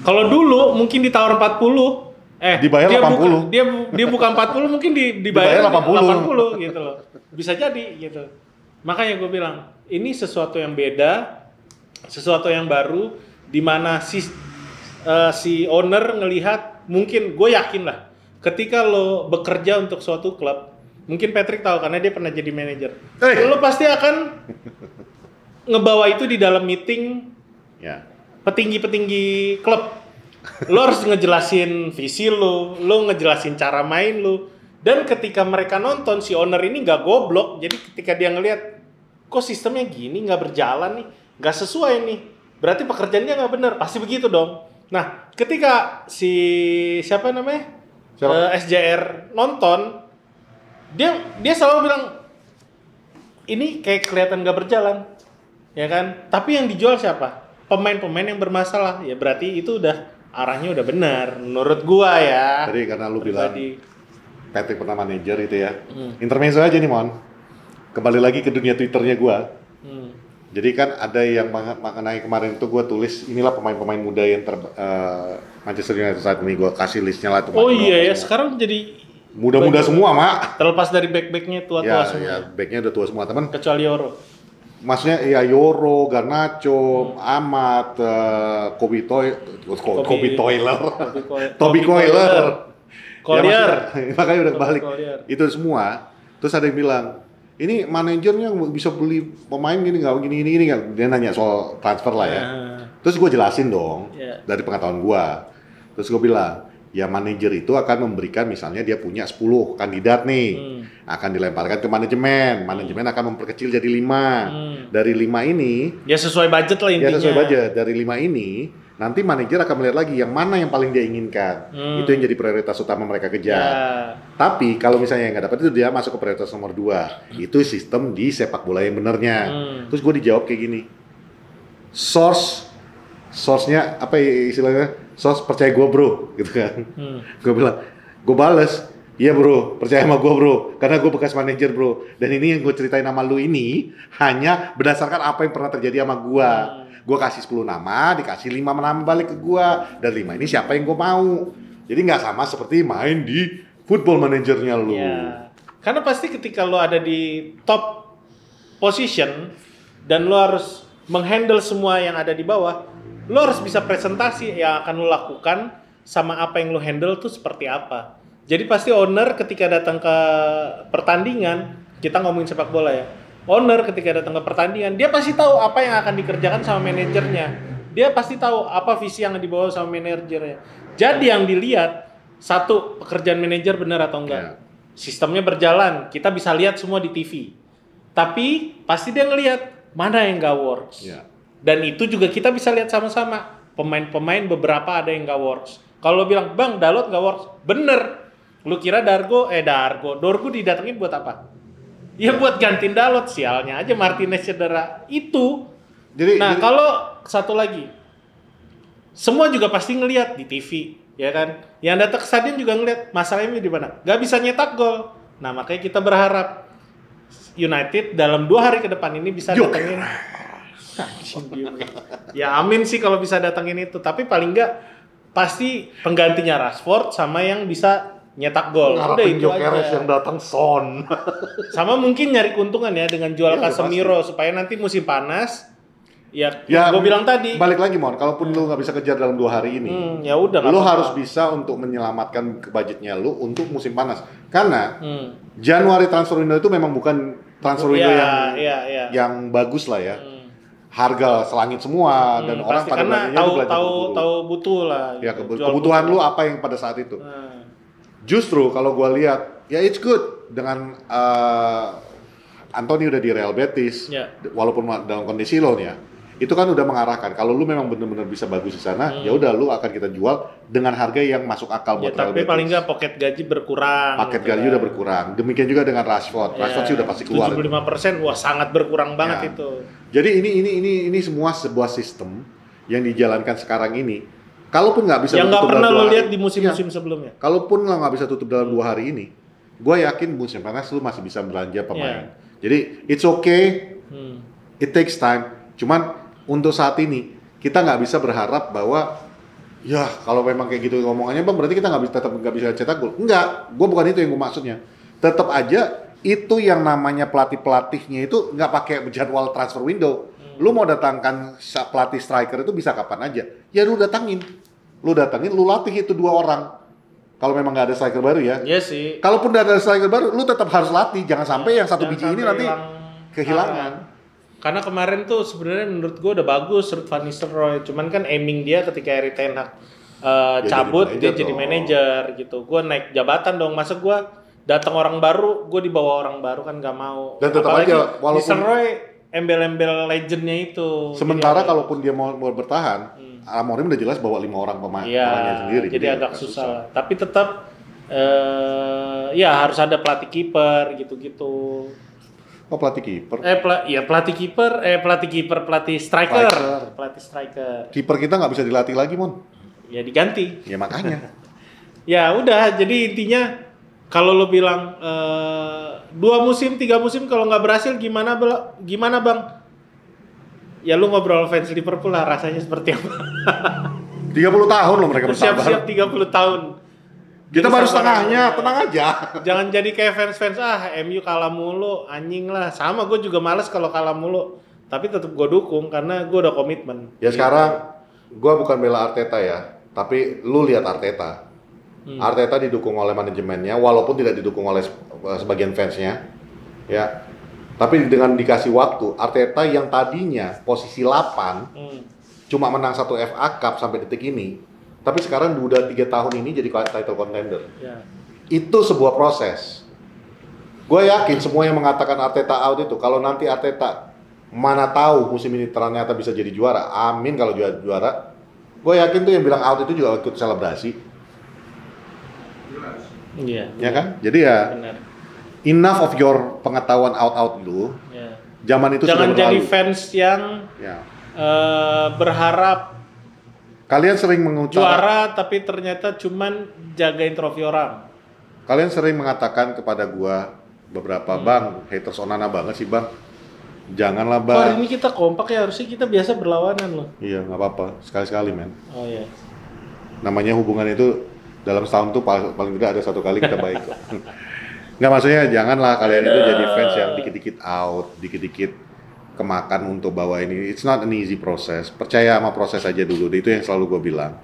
Kalau dulu mungkin ditawar 40. Dibayar 80. Dia bukan 40 mungkin dibayar 80 gitu loh. Bisa jadi gitu. Makanya gue bilang, ini sesuatu yang beda, sesuatu yang baru, di mana si owner ngelihat, mungkin gue yakin lah, ketika lo bekerja untuk suatu klub, mungkin Patrick tahu karena dia pernah jadi manajer, lo pasti akan ngebawa itu di dalam meeting petinggi-petinggi klub. Lo harus ngejelasin visi lo ngejelasin cara main lo. Dan ketika mereka nonton, si owner ini nggak goblok. Jadi ketika dia ngelihat, kok sistemnya gini, nggak berjalan nih, nggak sesuai nih. Berarti pekerjaannya nggak benar. Pasti begitu dong. Nah, ketika si SJR nonton, dia selalu bilang, ini kayak kelihatan nggak berjalan, ya kan? Tapi yang dijual siapa? Pemain-pemain yang bermasalah. Ya berarti itu udah arahnya udah benar. Menurut gua ya. Jadi karena lu bilang Patrick pernah manajer itu ya. Intermezzo aja nih Mon. Kembali lagi ke dunia Twitternya gua. Jadi kan ada yang mengenai kemarin itu gua tulis inilah pemain-pemain muda yang Manchester United saat ini, gua kasih listnya lah. Oh iya ya, sekarang jadi muda-muda semua Mak. Terlepas dari back-backnya tua-tua semua. Ya backnya udah tua semua teman. Kecuali Euro. Maksudnya ya Yoro, Garnacho, Amat, Toby Coyler. Collier. Ya, makanya udah balik. Itu semua. Terus ada yang bilang, ini manajernya bisa beli pemain gini nggak? Dia nanya soal transfer lah ya. Terus gue jelasin dong dari pengetahuan gue. Terus gue bilang, ya manajer itu akan memberikan, misalnya dia punya 10 kandidat nih, akan dilemparkan ke manajemen akan memperkecil jadi 5. Dari 5 ini ya sesuai budget lah intinya. Ya sesuai budget. Dari 5 ini nanti manajer akan melihat lagi yang mana yang paling dia inginkan. Itu yang jadi prioritas utama mereka kejar. Tapi kalau misalnya yang nggak dapat itu, dia masuk ke prioritas nomor 2. Itu sistem di sepak bola yang benernya. Terus gue dijawab kayak gini, source-nya apa ya istilahnya, source percaya gue bro, gitu kan. Gue bilang, gue bales, iya bro, percaya sama gue bro, karena gue bekas manajer bro, dan ini yang gue ceritain sama lu ini hanya berdasarkan apa yang pernah terjadi sama gue. Gua kasih 10 nama, dikasih 5 nama balik ke gua. Dan 5 ini siapa yang gua mau. Jadi nggak sama seperti main di Football Manager-nya lu. Ya. Karena pasti ketika lo ada di top position dan lo harus menghandle semua yang ada di bawah, lo harus bisa presentasi yang akan lo lakukan sama apa yang lo handle tuh seperti apa. Jadi pasti owner ketika datang ke pertandingan, kita ngomongin sepak bola ya. Owner ketika datang ke pertandingan, dia pasti tahu apa yang akan dikerjakan sama manajernya. Dia pasti tahu apa visi yang dibawa sama manajernya. Jadi yang dilihat, satu, pekerjaan manajer benar atau enggak. Yeah. Sistemnya berjalan, kita bisa lihat semua di TV. Tapi pasti dia ngelihat mana yang nggak works. Yeah. Dan itu juga kita bisa lihat sama-sama. Pemain-pemain beberapa ada yang nggak works. Kalau lo bilang, Bang, Dalot nggak works. Bener. Lu kira Dorgu didatengin buat apa? Ya buat gantiin Dalot, sialnya aja Martinez cedera. Itu. Kalau satu lagi. Semua juga pasti ngelihat di TV, ya kan? Yang datang ke stadion juga ngelihat masalahnya di mana. Gak bisa nyetak gol. Nah, makanya kita berharap United dalam 2 hari ke depan ini bisa datengin. Ya amin sih kalau bisa datengin itu, tapi paling enggak pasti penggantinya Rashford sama yang bisa nyetak gol. Udah itu aja. Yang datang Son. Sama mungkin nyari keuntungan ya dengan jual Casemiro supaya nanti musim panas. Ya gue bilang tadi. Balik lagi Mon, kalaupun lu nggak bisa kejar dalam 2 hari ini, ya udah. Lu harus bisa untuk menyelamatkan budgetnya lu untuk musim panas. Karena Januari transfer window itu memang bukan transfer window yang bagus lah ya. Harga selangit semua dan orang pada belanjanya itu belanja tahu butuh lah. Ya kebutuhan lu apa yang pada saat itu. Justru kalau gua lihat ya it's good dengan Anthony udah di Real Betis, walaupun dalam kondisi loan ya, itu kan udah mengarahkan kalau lu memang benar-benar bisa bagus di sana, ya udah lu akan kita jual dengan harga yang masuk akal buat Real Betis. Tapi paling nggak pocket gaji berkurang. Paket gaji udah berkurang. Demikian juga dengan Rashford. Rashford sih udah pasti keluar. 75%, wah sangat berkurang banget itu. Jadi ini semua sebuah sistem yang dijalankan sekarang ini. Kalaupun nggak bisa yang nggak pernah lo lihat di musim-musim sebelumnya. Kalaupun lo nggak bisa tutup dalam 2 hari ini, gue yakin musim panas lu masih bisa belanja pemain. Jadi it's okay, it takes time. Cuman untuk saat ini kita nggak bisa berharap bahwa ya kalau memang kayak gitu ngomongannya Bang, berarti kita tetap nggak bisa cetak gol. Enggak, gue bukan itu yang gue maksudnya. Tetap aja itu yang namanya pelatihnya itu nggak pakai jadwal transfer window. Lu mau datangkan pelatih striker itu bisa kapan aja. Ya lu datangin, lu latih itu 2 orang. Kalau memang nggak ada striker baru ya. Iya sih. Kalaupun udah ada striker baru, lu tetap harus latih. Jangan sampai yang satu biji ini nanti kehilangan. Karena kemarin tuh sebenarnya menurut gue udah bagus Ruud van Nistelrooy. Cuman kan aiming dia ketika Erik ten Hag cabut, dia jadi manajer gitu. Gue naik jabatan dong. Masa gue datang orang baru, gue dibawa orang baru kan nggak mau. Dan tetap apalagi aja, walaupun Nistelrooy embel-embel legendnya itu. Sementara kalaupun dia mau bertahan, Amorim udah jelas bawa 5 orang pemainnya sendiri. Jadi agak susah. Tapi tetap ya harus ada pelatih kiper gitu-gitu. Oh pelatih kiper? Pelatih striker. Pelatih striker. Kiper kita nggak bisa dilatih lagi Mon. Ya diganti. Ya makanya. Ya udah, jadi intinya kalau lo bilang 2 musim, 3 musim kalau nggak berhasil gimana Bang? Ya lu ngobrol fans Liverpool lah rasanya seperti apa. 30 tahun loh mereka bersabar. Siap-siap 30 tahun. Kita baru setengahnya, tenang aja. Jangan jadi kayak fans MU kalah mulu, anjing lah. Sama gue juga males kalau kalah mulu. Tapi tetap gue dukung karena gue udah komitmen. Ya sekarang gue bukan bela Arteta ya, tapi lu lihat Arteta. Arteta didukung oleh manajemennya, walaupun tidak didukung oleh sebagian fansnya. Ya. Tapi dengan dikasih waktu, Arteta yang tadinya posisi 8 cuma menang 1 FA Cup sampai detik ini. Tapi sekarang udah 3 tahun ini jadi title contender. Ya. Itu sebuah proses. Gue yakin semua yang mengatakan Arteta out itu, kalau nanti Arteta mana tahu musim ini ternyata bisa jadi juara, amin kalau juara. Gue yakin tuh yang bilang out itu juga ikut selebrasi. Iya. Ya kan? Jadi ya benar. Enough of your pengetahuan out lu. Ya. Zaman itu jangan sudah berlalu. Jadi fans yang berharap kalian sering mengucapkan juara tapi ternyata cuman jagain trofi orang. Kalian sering mengatakan kepada gua beberapa Bang, haters Onana banget sih Bang. Janganlah, Oh, hari Bang. ini kita kompak ya, harusnya kita biasa berlawanan loh. Iya, nggak apa-apa. Sekali-sekali, men. Oh iya. Namanya hubungan itu dalam setahun tuh paling tidak ada satu kali kita baik kok. Nggak, maksudnya janganlah kalian itu jadi fans yang dikit-dikit out, dikit-dikit kemakan untuk bawa ini. It's not an easy process. Percaya sama proses aja dulu. Itu yang selalu gue bilang.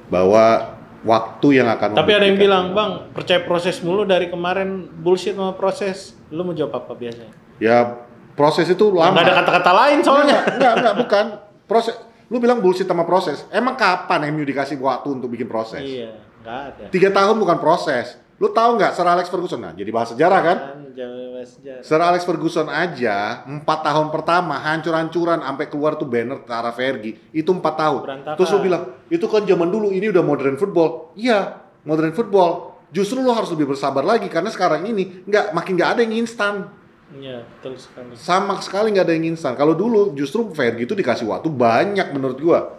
Bahwa waktu yang akan Tapi ada yang membuktikan. bilang, Bang, percaya proses mulu dari kemarin, bullshit sama proses. Lu mau jawab apa biasanya? Ya, proses itu lama. Nggak ada kata-kata lain soalnya. Enggak, bukan. Proses. Lu bilang bullshit sama proses. Emang kapan MU dikasih waktu untuk bikin proses? Iya, nggak ada. 3 tahun bukan proses. Lu tahu nggak Sir Alex Ferguson? Nah, jadi bahas sejarah kan? Jangan sejarah. Sir Alex Ferguson aja 4 tahun pertama hancur-hancuran sampai keluar tuh banner ke arah Fergie. Itu 4 tahun. Berantakan. Terus lu bilang, itu kan zaman dulu, ini udah modern football. Iya, modern football. Justru lu harus lebih bersabar lagi karena sekarang ini makin nggak ada yang instan. Iya, betul sekali. Sama sekali nggak ada yang instan. Kalau dulu justru Fergie itu dikasih waktu banyak menurut gua.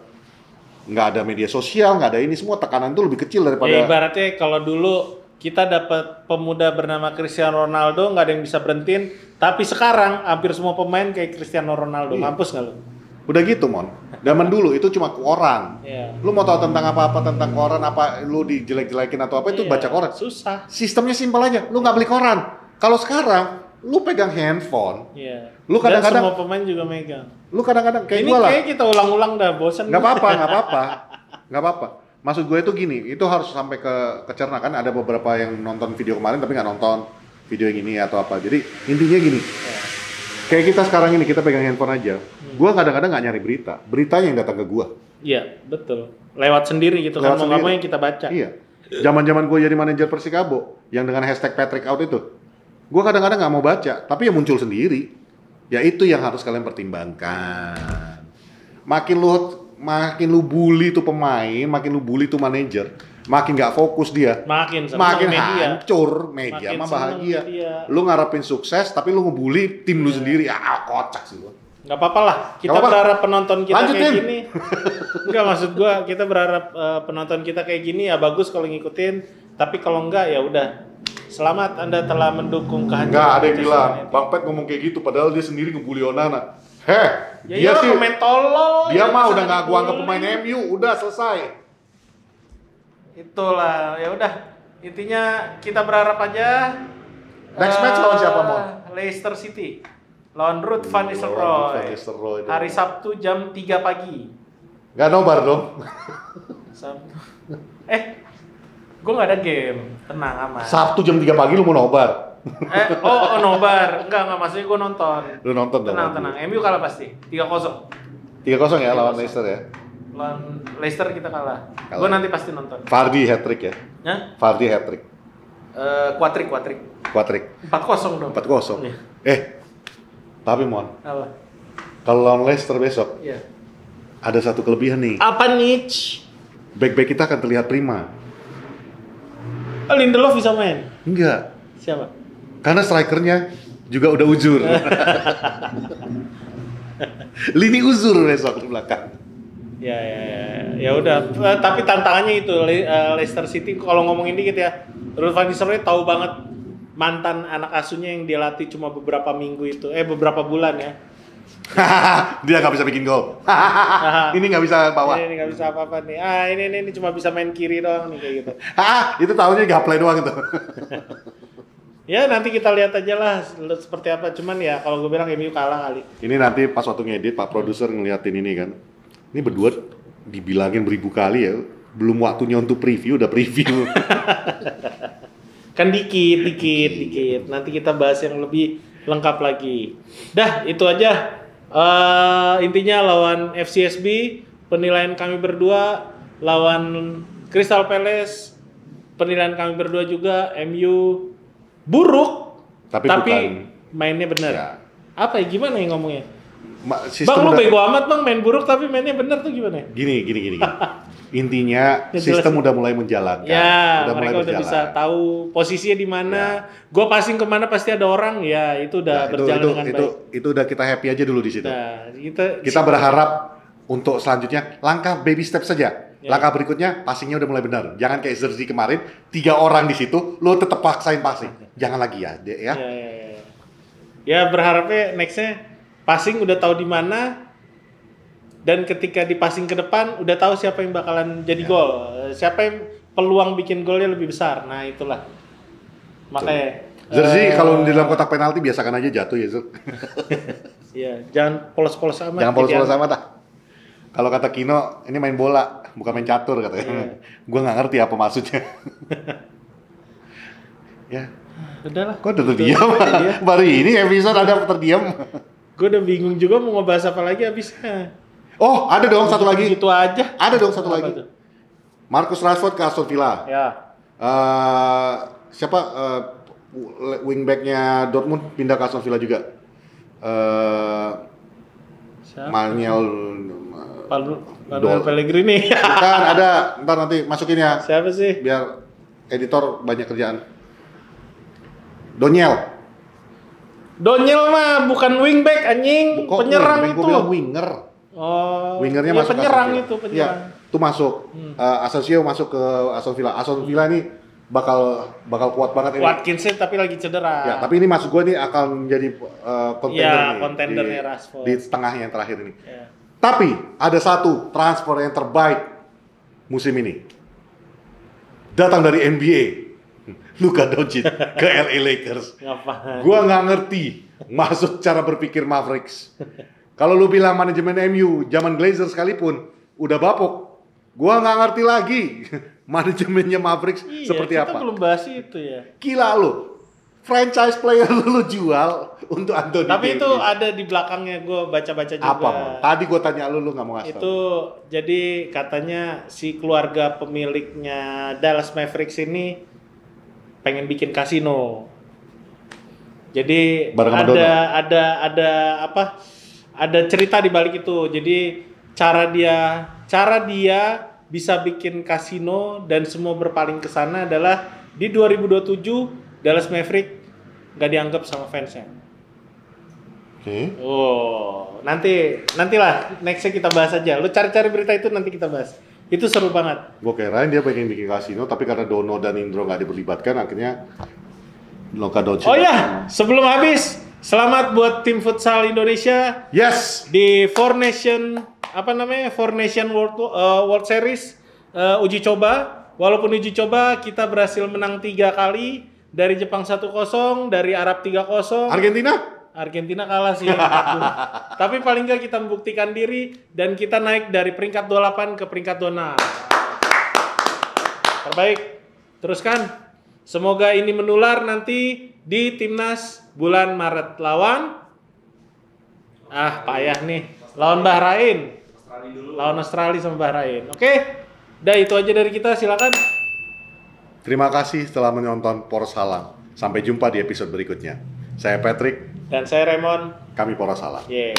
Nggak ada media sosial, nggak ada ini, semua tekanan itu lebih kecil daripada. Ya ibaratnya kalau dulu kita dapat pemuda bernama Cristiano Ronaldo, nggak ada yang bisa berhentiin. Tapi sekarang hampir semua pemain kayak Cristiano Ronaldo. Iya. Mampus nggak lu? Udah gitu, Mon. Zaman dulu itu cuma koran. Iya. Lu mau tahu tentang apa-apa tentang koran, apa lu dijelek-jelekin atau apa, itu Iya, baca koran. Susah. Sistemnya simpel aja, lu nggak beli koran. Kalau sekarang, lu pegang handphone, Iya. Lu kadang-kadang- Dan semua pemain juga megang. lu kadang-kadang kayak Ini gua lah. kayak kita ulang-ulang dah, bosan. Nggak apa-apa. Maksud gue itu gini, itu harus sampai ke cerna kan. Ada beberapa yang nonton video kemarin tapi nggak nonton video yang ini atau apa. Jadi intinya gini, kayak kita sekarang ini, kita pegang handphone aja. Gua kadang-kadang nggak nyari berita yang datang ke gua. Iya, betul. Lewat sendiri gitu Lewat kan, mau nggak mau sendiri. yang kita baca. Iya. Zaman-zaman gue jadi manajer Persikabo, yang dengan hashtag Patrick Out itu, gue kadang-kadang nggak mau baca, tapi ya muncul sendiri. Ya itu yang harus kalian pertimbangkan. Makin lu bully tuh pemain, makin lu bully tuh manajer, makin nggak fokus dia, Makin seneng makin media. hancur media Makin mah seneng bahagia. media. Lu ngarepin sukses, tapi lu ngebully tim lu sendiri, kocak sih lu. Nggak apa-apa lah, kita Nggak apa-apa. berharap penonton kita Lanjutin. kayak gini. Enggak, maksud gua kita berharap penonton kita kayak gini ya bagus kalau ngikutin. Tapi kalau enggak ya udah. Selamat Anda telah mendukung kehancuran. Nggak ada yang Manchester bilang, United. Bang Pet ngomong kayak gitu, padahal dia sendiri ngebully Onana. Heh, Ya dia iya, sih, pemain tolol. dia ya mah bisa udah nggak gua anggap dibully. pemain MU, udah selesai. Itulah, ya udah. Intinya kita berharap aja. Next match lawan siapa, Mon? Leicester City. Lawan Ruud van Van Nistelrooy. Nistelrooy itu. Hari Sabtu jam 3 pagi. Nggak nobar dong. Sabtu. Gue nggak ada game. Tenang aman. Sabtu jam 3 pagi lu mau nobar. Nobar. Enggak, maksudnya gue nonton. Lu nonton dong. Tenang. MU kalah pasti. 3-0. 3-0 ya lawan 3-0. Leicester ya. Lawan Leicester kita kalah. Kalah. Gue nanti pasti nonton. Vardy hat-trick ya. Hah? Vardy hat-trick. Kuatrik. Quadrick. 4-0 dong. 4-0. Iya. Tapi Mon, Apa? kalau lawan Leicester besok Iya. ada satu kelebihan nih. Apa nih? Back-back kita akan terlihat prima. Lindelof bisa main? Enggak. Siapa? Karena strikernya juga udah uzur. Lini uzur besok di belakang. Ya udah. Tapi tantangannya itu Leicester City kalau ngomongin dikit ya. Ruud van Nistelrooy tahu banget mantan anak asuhnya yang dia latih cuma beberapa minggu itu, beberapa bulan ya. Dia nggak bisa bikin gol. Ini nggak bisa bawa. Ini nggak bisa apa-apa nih. Ini cuma bisa main kiri doang nih kayak gitu. Itu tahunya gaplay doang itu. Ya nanti kita lihat aja lah seperti apa. Cuman ya kalau gue bilang MU kalah kali. Ini nanti pas waktu ngedit Pak produser ngeliatin ini kan. Ini berdua dibilangin beribu kali ya. Belum waktunya untuk preview, udah preview. Kan dikit. Nanti kita bahas yang lebih lengkap lagi. Dah, itu aja. Intinya lawan FCSB, penilaian kami berdua. Lawan Crystal Palace, penilaian kami berdua juga. MU buruk, tapi bukan. mainnya benar. Ya. Apa ya? Gimana ya ngomongnya? Bang, Sistem lu udah- bego amat bang, main buruk tapi mainnya benar tuh gimana? Gini. Intinya sistem udah mulai menjalankan. Ya, mulai mereka udah berjalan. bisa tahu posisinya di mana. Gua passing kemana pasti ada orang. Ya, itu udah Nah, berjalan dengan baik. itu udah kita happy aja dulu di situ. Nah, Kita berharap untuk selanjutnya langkah baby step saja. Ya. Langkah berikutnya passingnya udah mulai benar. Jangan kayak Zerzi kemarin 3 orang di situ, lo tetap paksain passing. Jangan lagi ya, Dek ya. Ya berharapnya nextnya passing udah tahu di mana, dan ketika di passing ke depan udah tahu siapa yang bakalan jadi gol, siapa yang peluang bikin golnya lebih besar. Nah itulah makanya Jersey kalau di dalam kotak penalti biasakan aja jatuh ya Zul. iya, jangan polos-polos amat. Jangan polos-polos amat dah. Kalau kata Kino, ini main bola, bukan main catur katanya. Gua nggak ngerti apa maksudnya. Ya, Udahlah. kok udah terdiam? Baru ini episode ada terdiam. Gue udah bingung juga mau ngebahas apa lagi abisnya. Oh, ada dong satu lagi. Gitu aja. Ada dong satu Apa lagi. tuh? Marcus Rashford ke Aston Villa. Ya. Siapa wingbacknya Dortmund pindah ke Aston Villa juga. Siapa? Manuel Pellegrini. Bukan, ada. Ntar nanti masukin ya. Siapa sih? Biar editor banyak kerjaan. Doniel. Doniel mah bukan wingback anjing, Kok penyerang wingback? itu. Gua bilang winger. Oh. Wingernya iya, masuk penyerang ke Aston itu, Villa. penyerang. Iya, itu masuk. Asensio masuk ke Aston Villa. Aston Villa ini bakal kuat banget ini. Watkins tapi lagi cedera. Ya, tapi ini masuk gua nih akan menjadi kontender Iya, nih kontendernya Rashford. di tengahnya yang terakhir ini. Ya. Tapi ada satu transfer yang terbaik musim ini. Datang dari NBA. Luka Doncic ke LA Lakers. Ngapain? Gua nggak ngerti maksud cara berpikir Mavericks. Kalau lu bilang manajemen MU zaman Glazer sekalipun udah bapuk, gua nggak ngerti lagi manajemennya Mavericks Iya, seperti kita apa. belum bahas itu ya. Gila lu, franchise player lu jual untuk Anthony Tapi Davis. itu ada di belakangnya, gue baca-baca juga. Apa? Mon? Tadi gua tanya lu nggak mau ngasih Itu tahu. jadi katanya si keluarga pemiliknya Dallas Mavericks ini pengen bikin kasino. Jadi Bareng sama ada apa? Ada cerita di balik itu. Jadi cara dia bisa bikin kasino dan semua berpaling ke sana adalah di 2027 Dallas Mavericks nggak dianggap sama fansnya. Oke. Oh, nantilah nextnya kita bahas aja. Lu cari-cari berita itu nanti kita bahas. Itu seru banget. Gue kirain dia pengen bikin kasino, tapi karena Dono dan Indro nggak diperlibatkan, akhirnya Luka Doncic. Oh ya, sebelum habis, selamat buat tim futsal Indonesia Yes. di Four Nation World Series uji coba. Walaupun uji coba kita berhasil menang 3 kali, dari Jepang 1-0, dari Arab 3-0. Argentina kalah sih. Tapi paling nggak kita membuktikan diri dan kita naik dari peringkat 28 ke peringkat 26. Terbaik. Teruskan. Semoga ini menular nanti di Timnas bulan Maret lawan payah nih. Lawan Bahrain. Lawan Australia sama Bahrain. Oke. Udah itu aja dari kita, silakan. Terima kasih telah menonton Poros Halang. Sampai jumpa di episode berikutnya. Saya Patrick. Dan saya Raymond. Kami Poros Halang. Yeah.